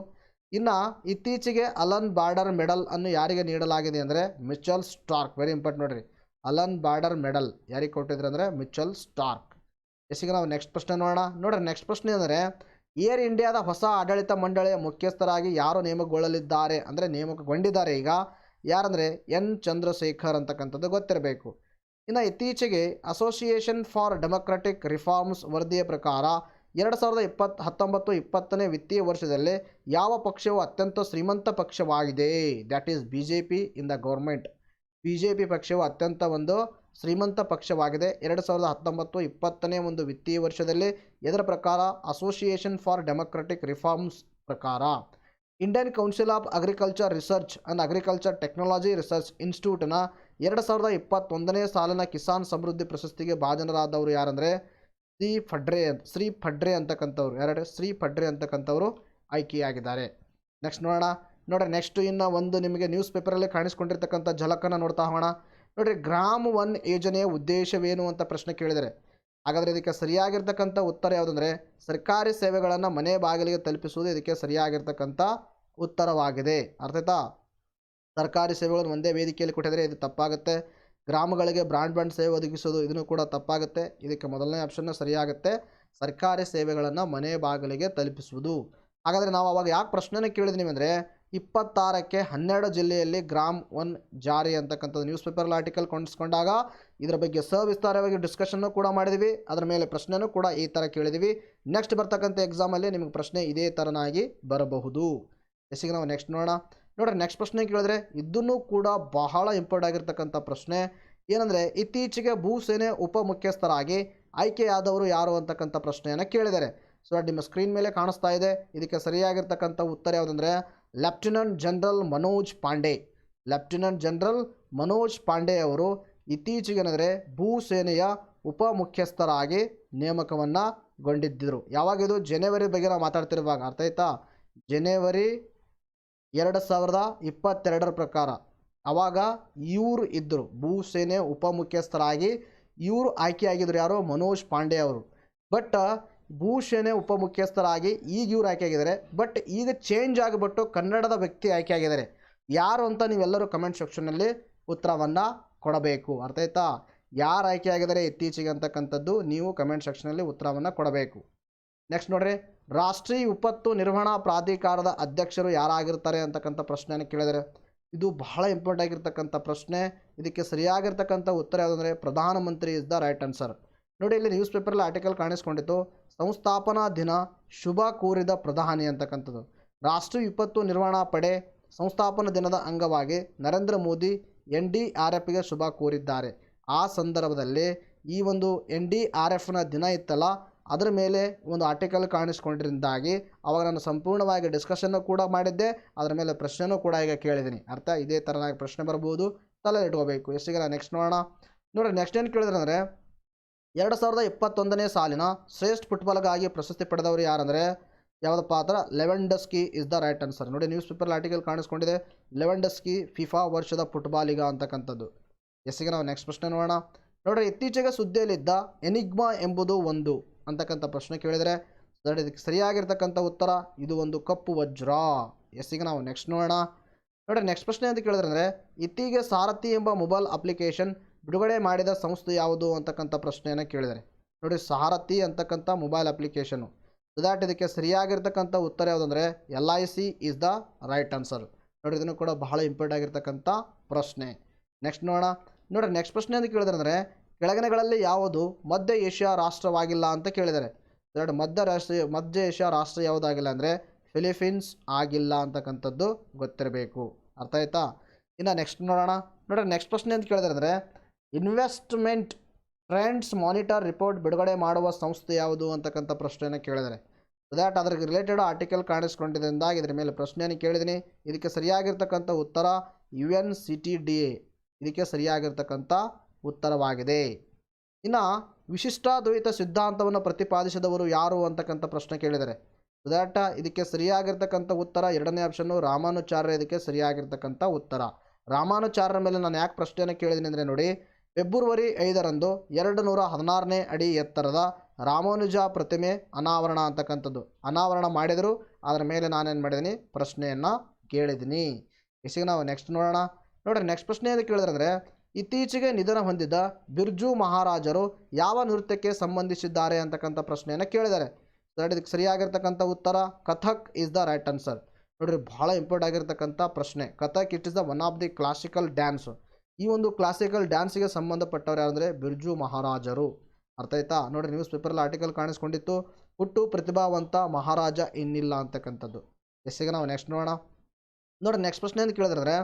ಇನ್ನು ಇತ್ತೀಚೆಗೆ ಅಲನ್ ಬಾರ್ಡರ್ ಮೆಡಲ್ ಅನ್ನು ಯಾರಿಗೆ ನೀಡಲಾಗಿದೆ ಅಂದರೆ ಮಿಚೆಲ್ ಸ್ಟಾರ್ಕ್. ವೆರಿ ಇಂಪಾರ್ಟೆಂಟ್ ನೋಡ್ರಿ, ಅಲನ್ ಬಾರ್ಡರ್ ಮೆಡಲ್ ಯಾರಿಗೆ ಕೊಟ್ಟಿದ್ರು ಅಂದರೆ ಮಿಚೆಲ್ ಸ್ಟಾರ್ಕ್. ಎಸ್ಸಿಗೆ ನಾವು ನೆಕ್ಸ್ಟ್ ಪ್ರಶ್ನೆ ನೋಡೋಣ. ನೋಡ್ರಿ, ನೆಕ್ಸ್ಟ್ ಪ್ರಶ್ನೆ ಅಂದರೆ ಏರ್ ಇಂಡಿಯಾದ ಹೊಸ ಆಡಳಿತ ಮಂಡಳಿಯ ಮುಖ್ಯಸ್ಥರಾಗಿ ಯಾರು ನೇಮಕಗೊಂಡಿದ್ದಾರೆ ಈಗ ಯಾರಂದರೆ ಎನ್ ಚಂದ್ರಶೇಖರ್ ಅಂತಕ್ಕಂಥದ್ದು ಗೊತ್ತಿರಬೇಕು. ಇನ್ನು ಇತ್ತೀಚೆಗೆ ಅಸೋಸಿಯೇಷನ್ ಫಾರ್ ಡೆಮೊಕ್ರೆಟಿಕ್ ರಿಫಾರ್ಮ್ಸ್ ವರದಿಯ ಪ್ರಕಾರ 2019-20 ವಿತ್ತೀಯ ವರ್ಷದಲ್ಲಿ ಯಾವ ಪಕ್ಷವು ಅತ್ಯಂತ ಶ್ರೀಮಂತ ಪಕ್ಷವಾಗಿದೆ? That is BJP in the government. BJP ಪಕ್ಷವು ಅತ್ಯಂತ ಒಂದು ಶ್ರೀಮಂತ ಪಕ್ಷವಾಗಿದೆ 2019-20 ಒಂದು ವಿತ್ತೀಯ ವರ್ಷದಲ್ಲಿ. ಇದರ ಪ್ರಕಾರ ಅಸೋಸಿಯೇಷನ್ ಫಾರ್ ಡೆಮೊಕ್ರೆಟಿಕ್ ರಿಫಾರ್ಮ್ಸ್ ಪ್ರಕಾರ Indian Council of Agriculture Research and Agriculture Technology Research ಇನ್ಸ್ಟಿಟ್ಯೂಟ್ನ 2021 ಸಾಲಿನ ಕಿಸಾನ್ ಸಮೃದ್ಧಿ ಪ್ರಶಸ್ತಿಗೆ ಭಾಜನರಾದವರು ಯಾರಂದರೆ ಶ್ರೀ ಫಡ್ರೆ ಅಂತಕ್ಕಂಥವ್ರು ಆಯ್ಕೆಯಾಗಿದ್ದಾರೆ. ನೆಕ್ಸ್ಟ್ ನೋಡೋಣ. ನೋಡ್ರಿ, ನೆಕ್ಸ್ಟ್ ಇನ್ನು ಒಂದು ನಿಮಗೆ ನ್ಯೂಸ್ ಪೇಪರಲ್ಲಿ ಕಾಣಿಸ್ಕೊಂಡಿರ್ತಕ್ಕಂಥ ಝಲಕನ್ನು ನೋಡ್ತಾ ಹೋಗೋಣ. ನೋಡ್ರಿ, ಗ್ರಾಮ್ 1 ಯೋಜನೆಯ ಉದ್ದೇಶವೇನು ಅಂತ ಪ್ರಶ್ನೆ ಕೇಳಿದರೆ ಹಾಗಾದರೆ ಇದಕ್ಕೆ ಸರಿಯಾಗಿರ್ತಕ್ಕಂಥ ಉತ್ತರ ಯಾವುದಂದರೆ ಸರ್ಕಾರಿ ಸೇವೆಗಳನ್ನು ಮನೆ ಬಾಗಿಲಿಗೆ ತಲುಪಿಸುವುದು ಇದಕ್ಕೆ ಸರಿಯಾಗಿರ್ತಕ್ಕಂಥ ಉತ್ತರವಾಗಿದೆ. ಅರ್ಥ ಆಯ್ತಾ? ಸರ್ಕಾರಿ ಸೇವೆಗಳನ್ನು ಒಂದೇ ವೇದಿಕೆಯಲ್ಲಿ ಕೊಟ್ಟಿದರೆ ಇದು ತಪ್ಪಾಗುತ್ತೆ. ಗ್ರಾಮಗಳಿಗೆ ಬ್ರಾಡ್ಬ್ಯಾಂಡ್ ಸೇವೆ ಒದಗಿಸೋದು ಇದನ್ನು ಕೂಡ ತಪ್ಪಾಗುತ್ತೆ. ಇದಕ್ಕೆ ಮೊದಲನೇ ಆಪ್ಷನ್ ಸರಿಯಾಗುತ್ತೆ, ಸರ್ಕಾರಿ ಸೇವೆಗಳನ್ನು ಮನೆ ಬಾಗಿಲಿಗೆ ತಲುಪಿಸುವುದು. ಹಾಗಾದರೆ ನಾವು ಅವಾಗ ಯಾಕೆ ಪ್ರಶ್ನೆನ ಕೇಳಿದ್ವಿ ಅಂದರೆ 26ಕ್ಕೆ 12 ಜಿಲ್ಲೆಯಲ್ಲಿ ಗ್ರಾಮ್ 1 ಜಾರಿ ಅಂತಕ್ಕಂಥದ್ದು ನ್ಯೂಸ್ ಪೇಪರಲ್ಲಿ ಆರ್ಟಿಕಲ್ ಕೊಂಡಿಸ್ಕೊಂಡಾಗ ಇದರ ಬಗ್ಗೆ ಸವಿಸ್ತಾರವಾಗಿ ಡಿಸ್ಕಷನ್ನು ಕೂಡ ಮಾಡಿದ್ವಿ. ಅದರ ಮೇಲೆ ಪ್ರಶ್ನೆನೂ ಕೂಡ ಈ ಥರ ಕೇಳಿದ್ವಿ. ನೆಕ್ಸ್ಟ್ ಬರ್ತಕ್ಕಂಥ ಎಕ್ಸಾಮಲ್ಲಿ ನಿಮಗೆ ಪ್ರಶ್ನೆ ಇದೇ ಥರನಾಗಿ ಬರಬಹುದು. ಎಸ್ಸಿಗೆ ನಾವು ನೆಕ್ಸ್ಟ್ ನೋಡೋಣ. ನೋಡ್ರಿ, ನೆಕ್ಸ್ಟ್ ಪ್ರಶ್ನೆ ಕೇಳಿದ್ರೆ ಇದನ್ನು ಕೂಡ ಬಹಳ ಇಂಪಾರ್ಟೆಂಟ್ ಆಗಿರ್ತಕ್ಕಂಥ ಪ್ರಶ್ನೆ ಏನಂದರೆ ಇತ್ತೀಚೆಗೆ ಭೂಸೇನೆ ಉಪಮುಖ್ಯಸ್ಥರಾಗಿ ಆಯ್ಕೆಯಾದವರು ಯಾರು ಅಂತಕ್ಕಂಥ ಪ್ರಶ್ನೆಯನ್ನು ಕೇಳಿದ್ದಾರೆ. ಸೊ ನಿಮ್ಮ ಸ್ಕ್ರೀನ್ ಮೇಲೆ ಕಾಣಿಸ್ತಾ ಇದೆ. ಇದಕ್ಕೆ ಸರಿಯಾಗಿರ್ತಕ್ಕಂಥ ಉತ್ತರ ಯಾವುದಂದರೆ ಲೆಫ್ಟಿನೆಂಟ್ ಜನರಲ್ ಮನೋಜ್ ಪಾಂಡೆ ಅವರು ಇತ್ತೀಚೆಗೆ ಭೂಸೇನೆಯ ಉಪಮುಖ್ಯಸ್ಥರಾಗಿ ನೇಮಕವನ್ನುಗೊಂಡಿದ್ದರು. ಯಾವಾಗಿದು ಜನವರಿ ಬಗ್ಗೆ ನಾವು ಮಾತಾಡ್ತಿರುವಾಗ, ಅರ್ಥ ಆಯ್ತಾ? ಜನವರಿ 2022 ಪ್ರಕಾರ ಆವಾಗ ಇವರು ಇದ್ದರು ಭೂಸೇನೆ ಉಪಮುಖ್ಯಸ್ಥರಾಗಿ. ಇವರು ಆಯ್ಕೆಯಾಗಿದ್ದರು ಯಾರು? ಮನೋಜ್ ಪಾಂಡೆ ಅವರು. ಬಟ್ ಭೂಸೇನೆ ಉಪಮುಖ್ಯಸ್ಥರಾಗಿ ಈಗ ಇವರು ಆಯ್ಕೆಯಾಗಿದ್ದಾರೆ. ಬಟ್ ಈಗ ಚೇಂಜ್ ಆಗಿಬಿಟ್ಟು ಕನ್ನಡದ ವ್ಯಕ್ತಿ ಆಯ್ಕೆಯಾಗಿದ್ದಾರೆ. ಯಾರು ಅಂತ ನೀವೆಲ್ಲರೂ ಕಮೆಂಟ್ ಸೆಕ್ಷನ್ನಲ್ಲಿ ಉತ್ತರವನ್ನು ಕೊಡಬೇಕು. ಅರ್ಥ ಆಯ್ತಾ? ಯಾರು ಆಯ್ಕೆಯಾಗಿದ್ದಾರೆ ಇತ್ತೀಚೆಗೆ ಅಂತಕ್ಕಂಥದ್ದು ನೀವು ಕಮೆಂಟ್ ಸೆಕ್ಷನಲ್ಲಿ ಉತ್ತರವನ್ನು ಕೊಡಬೇಕು. ನೆಕ್ಸ್ಟ್ ನೋಡ್ರಿ, ರಾಷ್ಟ್ರೀಯ ವಿಪತ್ತು ನಿರ್ವಹಣಾ ಪ್ರಾಧಿಕಾರದ ಅಧ್ಯಕ್ಷರು ಯಾರಾಗಿರ್ತಾರೆ ಅಂತಕ್ಕಂಥ ಪ್ರಶ್ನೆಯನ್ನು ಕೇಳಿದರೆ ಇದು ಬಹಳ ಇಂಪಾರ್ಟೆಂಟ್ ಆಗಿರ್ತಕ್ಕಂಥ ಪ್ರಶ್ನೆ. ಇದಕ್ಕೆ ಸರಿಯಾಗಿರ್ತಕ್ಕಂಥ ಉತ್ತರ ಯಾವುದಂದರೆ ಪ್ರಧಾನಮಂತ್ರಿ ಇಸ್ ದ ರೈಟ್ ಆನ್ಸರ್. ನೋಡಿ, ಇಲ್ಲಿ ನ್ಯೂಸ್ ಪೇಪರಲ್ಲಿ ಆರ್ಟಿಕಲ್ ಕಾಣಿಸ್ಕೊಂಡಿತ್ತು, ಸಂಸ್ಥಾಪನಾ ದಿನ ಶುಭ ಕೋರಿದ ಪ್ರಧಾನಿ ಅಂತಕ್ಕಂಥದ್ದು. ರಾಷ್ಟ್ರೀಯ ವಿಪತ್ತು ನಿರ್ವಹಣಾ ಪಡೆ ಸಂಸ್ಥಾಪನಾ ದಿನದ ಅಂಗವಾಗಿ ನರೇಂದ್ರ ಮೋದಿ NDRFಗೆ ಶುಭ ಕೋರಿದ್ದಾರೆ. ಆ ಸಂದರ್ಭದಲ್ಲಿ ಈ ಒಂದು NDRFನ ದಿನ ಇತ್ತಲ್ಲ, ಅದರ ಮೇಲೆ ಒಂದು ಆರ್ಟಿಕಲ್ ಕಾಣಿಸ್ಕೊಂಡಿರಿಂದಾಗಿ ಅವಾಗ ನಾನು ಸಂಪೂರ್ಣವಾಗಿ ಡಿಸ್ಕಷನ್ನು ಕೂಡ ಮಾಡಿದ್ದೆ, ಅದರ ಮೇಲೆ ಪ್ರಶ್ನೆನೂ ಕೂಡ ಈಗ ಕೇಳಿದ್ದೀನಿ. ಅರ್ಥ ಇದೇ ಥರನಾಗಿ ಪ್ರಶ್ನೆ ಬರ್ಬೋದು, ತಲೆ ಇಟ್ಕೋಬೇಕು. ಎಷ್ಟಿಗೆ ನೆಕ್ಸ್ಟ್ ನೋಡೋಣ. ನೋಡಿರಿ ನೆಕ್ಸ್ಟ್ ಏನು ಕೇಳಿದ್ರೆ ಅಂದರೆ 2021ನೇ ಸಾಲಿನ ಶ್ರೇಷ್ಠ ಫುಟ್ಬಾಲ್ಗಾಗಿ ಪ್ರಶಸ್ತಿ ಪಡೆದವರು ಯಾರಂದರೆ ಯಾವುದಪ್ಪ ಅಂದ್ರೆ ಲೆವೆಂಡಸ್ಕಿ ಇಸ್ ದ ರೈಟ್ ಆನ್ಸರ್. ನೋಡಿ ನ್ಯೂಸ್ ಪೇಪರ್ ಆರ್ಟಿಕಲ್ ಕಾಣಿಸ್ಕೊಂಡಿದೆ, ಲೆವೆಂಡಸ್ಕಿ ಫಿಫಾ ವರ್ಷದ ಫುಟ್ಬಾಲಿಗ ಅಂತಕ್ಕಂಥದ್ದು. ಎಸ್ಸಿಗೆ ನಾವು ನೆಕ್ಸ್ಟ್ ಪ್ರಶ್ನೆ ನೋಡೋಣ. ನೋಡ್ರಿ ಇತ್ತೀಚೆಗೆ ಸುದ್ದಿಯಲ್ಲಿದ್ದ ಎನಿಗ್ಮಾ ಎಂಬುದು ಒಂದು ಅಂತಕ್ಕಂಥ ಪ್ರಶ್ನೆ ಕೇಳಿದರೆ ಇದಕ್ಕೆ ಸರಿಯಾಗಿರ್ತಕ್ಕಂಥ ಉತ್ತರ ಇದು ಒಂದು ಕಪ್ಪು ವಜ್ರ. ಎಸ್ಸಿಗೆ ನಾವು ನೆಕ್ಸ್ಟ್ ನೋಡೋಣ. ನೋಡ್ರಿ ನೆಕ್ಸ್ಟ್ ಪ್ರಶ್ನೆ ಅಂತ ಕೇಳಿದ್ರೆ ಇತ್ತೀಚೆಗೆ ಸಾರಥಿ ಎಂಬ ಮೊಬೈಲ್ ಅಪ್ಲಿಕೇಶನ್ ಬಿಡುಗಡೆ ಮಾಡಿದ ಸಂಸ್ಥೆ ಯಾವುದು ಅಂತಕ್ಕಂಥ ಪ್ರಶ್ನೆಯನ್ನು ಕೇಳಿದರೆ ನೋಡಿ ಸಾರಥಿ ಅಂತಕ್ಕಂಥ ಮೊಬೈಲ್ ಅಪ್ಲಿಕೇಶನು. ದಾಟ್ ಇದಕ್ಕೆ ಸರಿಯಾಗಿರ್ತಕ್ಕಂಥ ಉತ್ತರ ಯಾವುದಂದರೆ LIC is the right answer. ನೋಡಿ ಇದನ್ನು ಕೂಡ ಬಹಳ ಇಂಪಾರ್ಟೆಂಟ್ ಆಗಿರ್ತಕ್ಕಂಥ ಪ್ರಶ್ನೆ. ನೆಕ್ಸ್ಟ್ ನೋಡೋಣ. ನೋಡಿರಿ ನೆಕ್ಸ್ಟ್ ಪ್ರಶ್ನೆ ಅಂತ ಕೇಳಿದ್ರೆ ಕೆಳಗಿನಗಳಲ್ಲಿ ಯಾವುದು ಮಧ್ಯ ಏಷ್ಯಾ ರಾಷ್ಟ್ರವಾಗಿಲ್ಲ ಅಂತ ಕೇಳಿದ್ದಾರೆ. ಎರಡು ಮಧ್ಯ ಏಷ್ಯಾ ರಾಷ್ಟ್ರ ಯಾವುದಾಗಿಲ್ಲ ಅಂದರೆ ಫಿಲಿಪೀನ್ಸ್ ಆಗಿಲ್ಲ ಅಂತಕ್ಕಂಥದ್ದು ಗೊತ್ತಿರಬೇಕು. ಅರ್ಥ ಆಯ್ತಾ? ಇನ್ನು ನೆಕ್ಸ್ಟ್ ನೋಡೋಣ. ನೋಡಿರಿ ನೆಕ್ಸ್ಟ್ ಪ್ರಶ್ನೆ ಅಂತ ಕೇಳಿದ್ರೆ ಇನ್ವೆಸ್ಟ್ಮೆಂಟ್ ಟ್ರೆಂಡ್ಸ್ ಮಾನಿಟರ್ ರಿಪೋರ್ಟ್ ಬಿಡುಗಡೆ ಮಾಡುವ ಸಂಸ್ಥೆ ಯಾವುದು ಅಂತಕ್ಕಂಥ ಪ್ರಶ್ನೆಯನ್ನು ಕೇಳಿದರೆ ದ್ಯಾಟ್ ಅದಕ್ಕೆ ರಿಲೇಟೆಡ್ ಆರ್ಟಿಕಲ್ ಕಾಣಿಸ್ಕೊಂಡಿದ್ದರಿಂದಾಗಿ ಇದರ ಮೇಲೆ ಪ್ರಶ್ನೆಯನ್ನು ಕೇಳಿದ್ದೀನಿ. ಇದಕ್ಕೆ ಸರಿಯಾಗಿರ್ತಕ್ಕಂಥ ಉತ್ತರ UNCTDA ಇದಕ್ಕೆ ಸರಿಯಾಗಿರ್ತಕ್ಕಂಥ ಉತ್ತರವಾಗಿದೆ. ಇನ್ನು ವಿಶಿಷ್ಟಾದ್ವೈತ ಸಿದ್ಧಾಂತವನ್ನು ಪ್ರತಿಪಾದಿಸಿದವರು ಯಾರು ಅಂತಕ್ಕಂಥ ಪ್ರಶ್ನೆ ಕೇಳಿದರೆ ದ್ಯಾಟ್ ಇದಕ್ಕೆ ಸರಿಯಾಗಿರ್ತಕ್ಕಂಥ ಉತ್ತರ ಎರಡನೇ ಆಪ್ಷನ್ನು ರಾಮಾನುಚಾರ್ಯ ಇದಕ್ಕೆ ಸರಿಯಾಗಿರ್ತಕ್ಕಂಥ ಉತ್ತರ. ರಾಮಾನುಚಾರ್ಯರ ಮೇಲೆ ನಾನು ಯಾಕೆ ಪ್ರಶ್ನೆಯನ್ನು ಕೇಳಿದ್ದೀನಿ ಅಂದರೆ ನೋಡಿ ಫೆಬ್ರವರಿ 5ರಂದು 216ನೇ ಅಡಿ ಎತ್ತರದ ರಾಮಾನುಜ ಪ್ರತಿಮೆ ಅನಾವರಣ ಅಂತಕ್ಕಂಥದ್ದು ಅನಾವರಣ ಮಾಡಿದರು. ಅದರ ಮೇಲೆ ನಾನೇನು ಮಾಡಿದ್ದೀನಿ ಪ್ರಶ್ನೆಯನ್ನು ಕೇಳಿದ್ದೀನಿ. ಇಸಿಗೆ ನಾವು ನೆಕ್ಸ್ಟ್ ನೋಡೋಣ. ನೋಡ್ರಿ ನೆಕ್ಸ್ಟ್ ಪ್ರಶ್ನೆ ಅಂತ ಕೇಳಿದ್ರೆ ಇತ್ತೀಚೆಗೆ ನಿಧನ ಹೊಂದಿದ ಬಿರ್ಜು ಮಹಾರಾಜರು ಯಾವ ನೃತ್ಯಕ್ಕೆ ಸಂಬಂಧಿಸಿದ್ದಾರೆ ಅಂತಕ್ಕಂಥ ಪ್ರಶ್ನೆಯನ್ನು ಕೇಳಿದ್ದಾರೆ. ಇದಕ್ಕೆ ಸರಿಯಾಗಿರ್ತಕ್ಕಂಥ ಉತ್ತರ Kathak is the right answer. ನೋಡ್ರಿ ಬಹಳ ಇಂಪಾರ್ಟೆಂಟ್ ಆಗಿರ್ತಕ್ಕಂಥ ಪ್ರಶ್ನೆ. Kathak it is the one of the classical dance. ಈ ಒಂದು ಕ್ಲಾಸಿಕಲ್ ಡ್ಯಾನ್ಸಿಗೆ ಸಂಬಂಧಪಟ್ಟವ್ರು ಯಾರಂದರೆ ಬಿರ್ಜು ಮಹಾರಾಜರು. ಅರ್ಥ ಆಯ್ತಾ? ನೋಡಿರಿ ನ್ಯೂಸ್ ಪೇಪರಲ್ಲಿ ಆರ್ಟಿಕಲ್ ಕಾಣಿಸ್ಕೊಂಡಿತ್ತು ಹುಟ್ಟು ಪ್ರತಿಭಾವಂತ ಮಹಾರಾಜ ಇನ್ನಿಲ್ಲ ಅಂತಕ್ಕಂಥದ್ದು. ಎಸ್ಸಿಗೆ ನಾವು ನೆಕ್ಸ್ಟ್ ನೋಡೋಣ. ನೋಡಿ ನೆಕ್ಸ್ಟ್ ಪ್ರಶ್ನೆ ಅಂತ ಕೇಳಿದ್ರೆ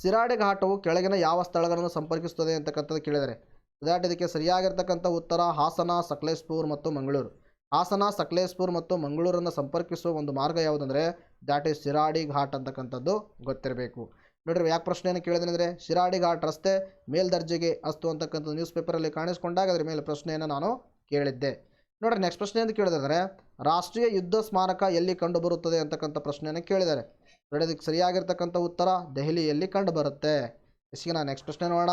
ಸಿರಾಡಿ ಘಾಟವು ಕೆಳಗಿನ ಯಾವ ಸ್ಥಳಗಳನ್ನು ಸಂಪರ್ಕಿಸುತ್ತದೆ ಅಂತಕ್ಕಂಥದ್ದು ಕೇಳಿದರೆ ದ್ಯಾಟ್ ಇದಕ್ಕೆ ಸರಿಯಾಗಿರ್ತಕ್ಕಂಥ ಉತ್ತರ ಹಾಸನ, ಸಕಲೇಶ್ಪುರ್ ಮತ್ತು ಮಂಗಳೂರು. ಹಾಸನ, ಸಕಲೇಶ್ಪುರ್ ಮತ್ತು ಮಂಗಳೂರನ್ನು ಸಂಪರ್ಕಿಸುವ ಒಂದು ಮಾರ್ಗ ಯಾವುದಂದರೆ ದ್ಯಾಟ್ ಈಸ್ ಸಿರಾಡಿ ಘಾಟ್ ಅಂತಕ್ಕಂಥದ್ದು ಗೊತ್ತಿರಬೇಕು. ನೋಡ್ರಿ ಯಾಕೆ ಪ್ರಶ್ನೆಯನ್ನು ಕೇಳಿದ್ರೆ ಅಂದರೆ ಶಿರಾಡಿ ಘಾಟ್ ರಸ್ತೆ ಮೇಲ್ದರ್ಜೆಗೆ ಅಸ್ತು ಅಂತಕ್ಕಂಥ ನ್ಯೂಸ್ ಪೇಪರಲ್ಲಿ ಕಾಣಿಸ್ಕೊಂಡಾಗ ಅದರ ಮೇಲೆ ಪ್ರಶ್ನೆಯನ್ನು ನಾನು ಕೇಳಿದ್ದೆ. ನೋಡ್ರಿ ನೆಕ್ಸ್ಟ್ ಪ್ರಶ್ನೆ ಅಂತ ಕೇಳಿದ್ರೆ ರಾಷ್ಟ್ರೀಯ ಯುದ್ಧ ಸ್ಮಾರಕ ಎಲ್ಲಿ ಕಂಡುಬರುತ್ತದೆ ಅಂತಕ್ಕಂಥ ಪ್ರಶ್ನೆಯನ್ನು ಕೇಳಿದ್ದಾರೆ. ನೋಡಿ ಅದಕ್ಕೆ ಸರಿಯಾಗಿರ್ತಕ್ಕಂಥ ಉತ್ತರ ದೆಹಲಿಯಲ್ಲಿ ಕಂಡುಬರುತ್ತೆ. ಇಸಿಗೆ ನಾನು ನೆಕ್ಸ್ಟ್ ಪ್ರಶ್ನೆ ನೋಡೋಣ.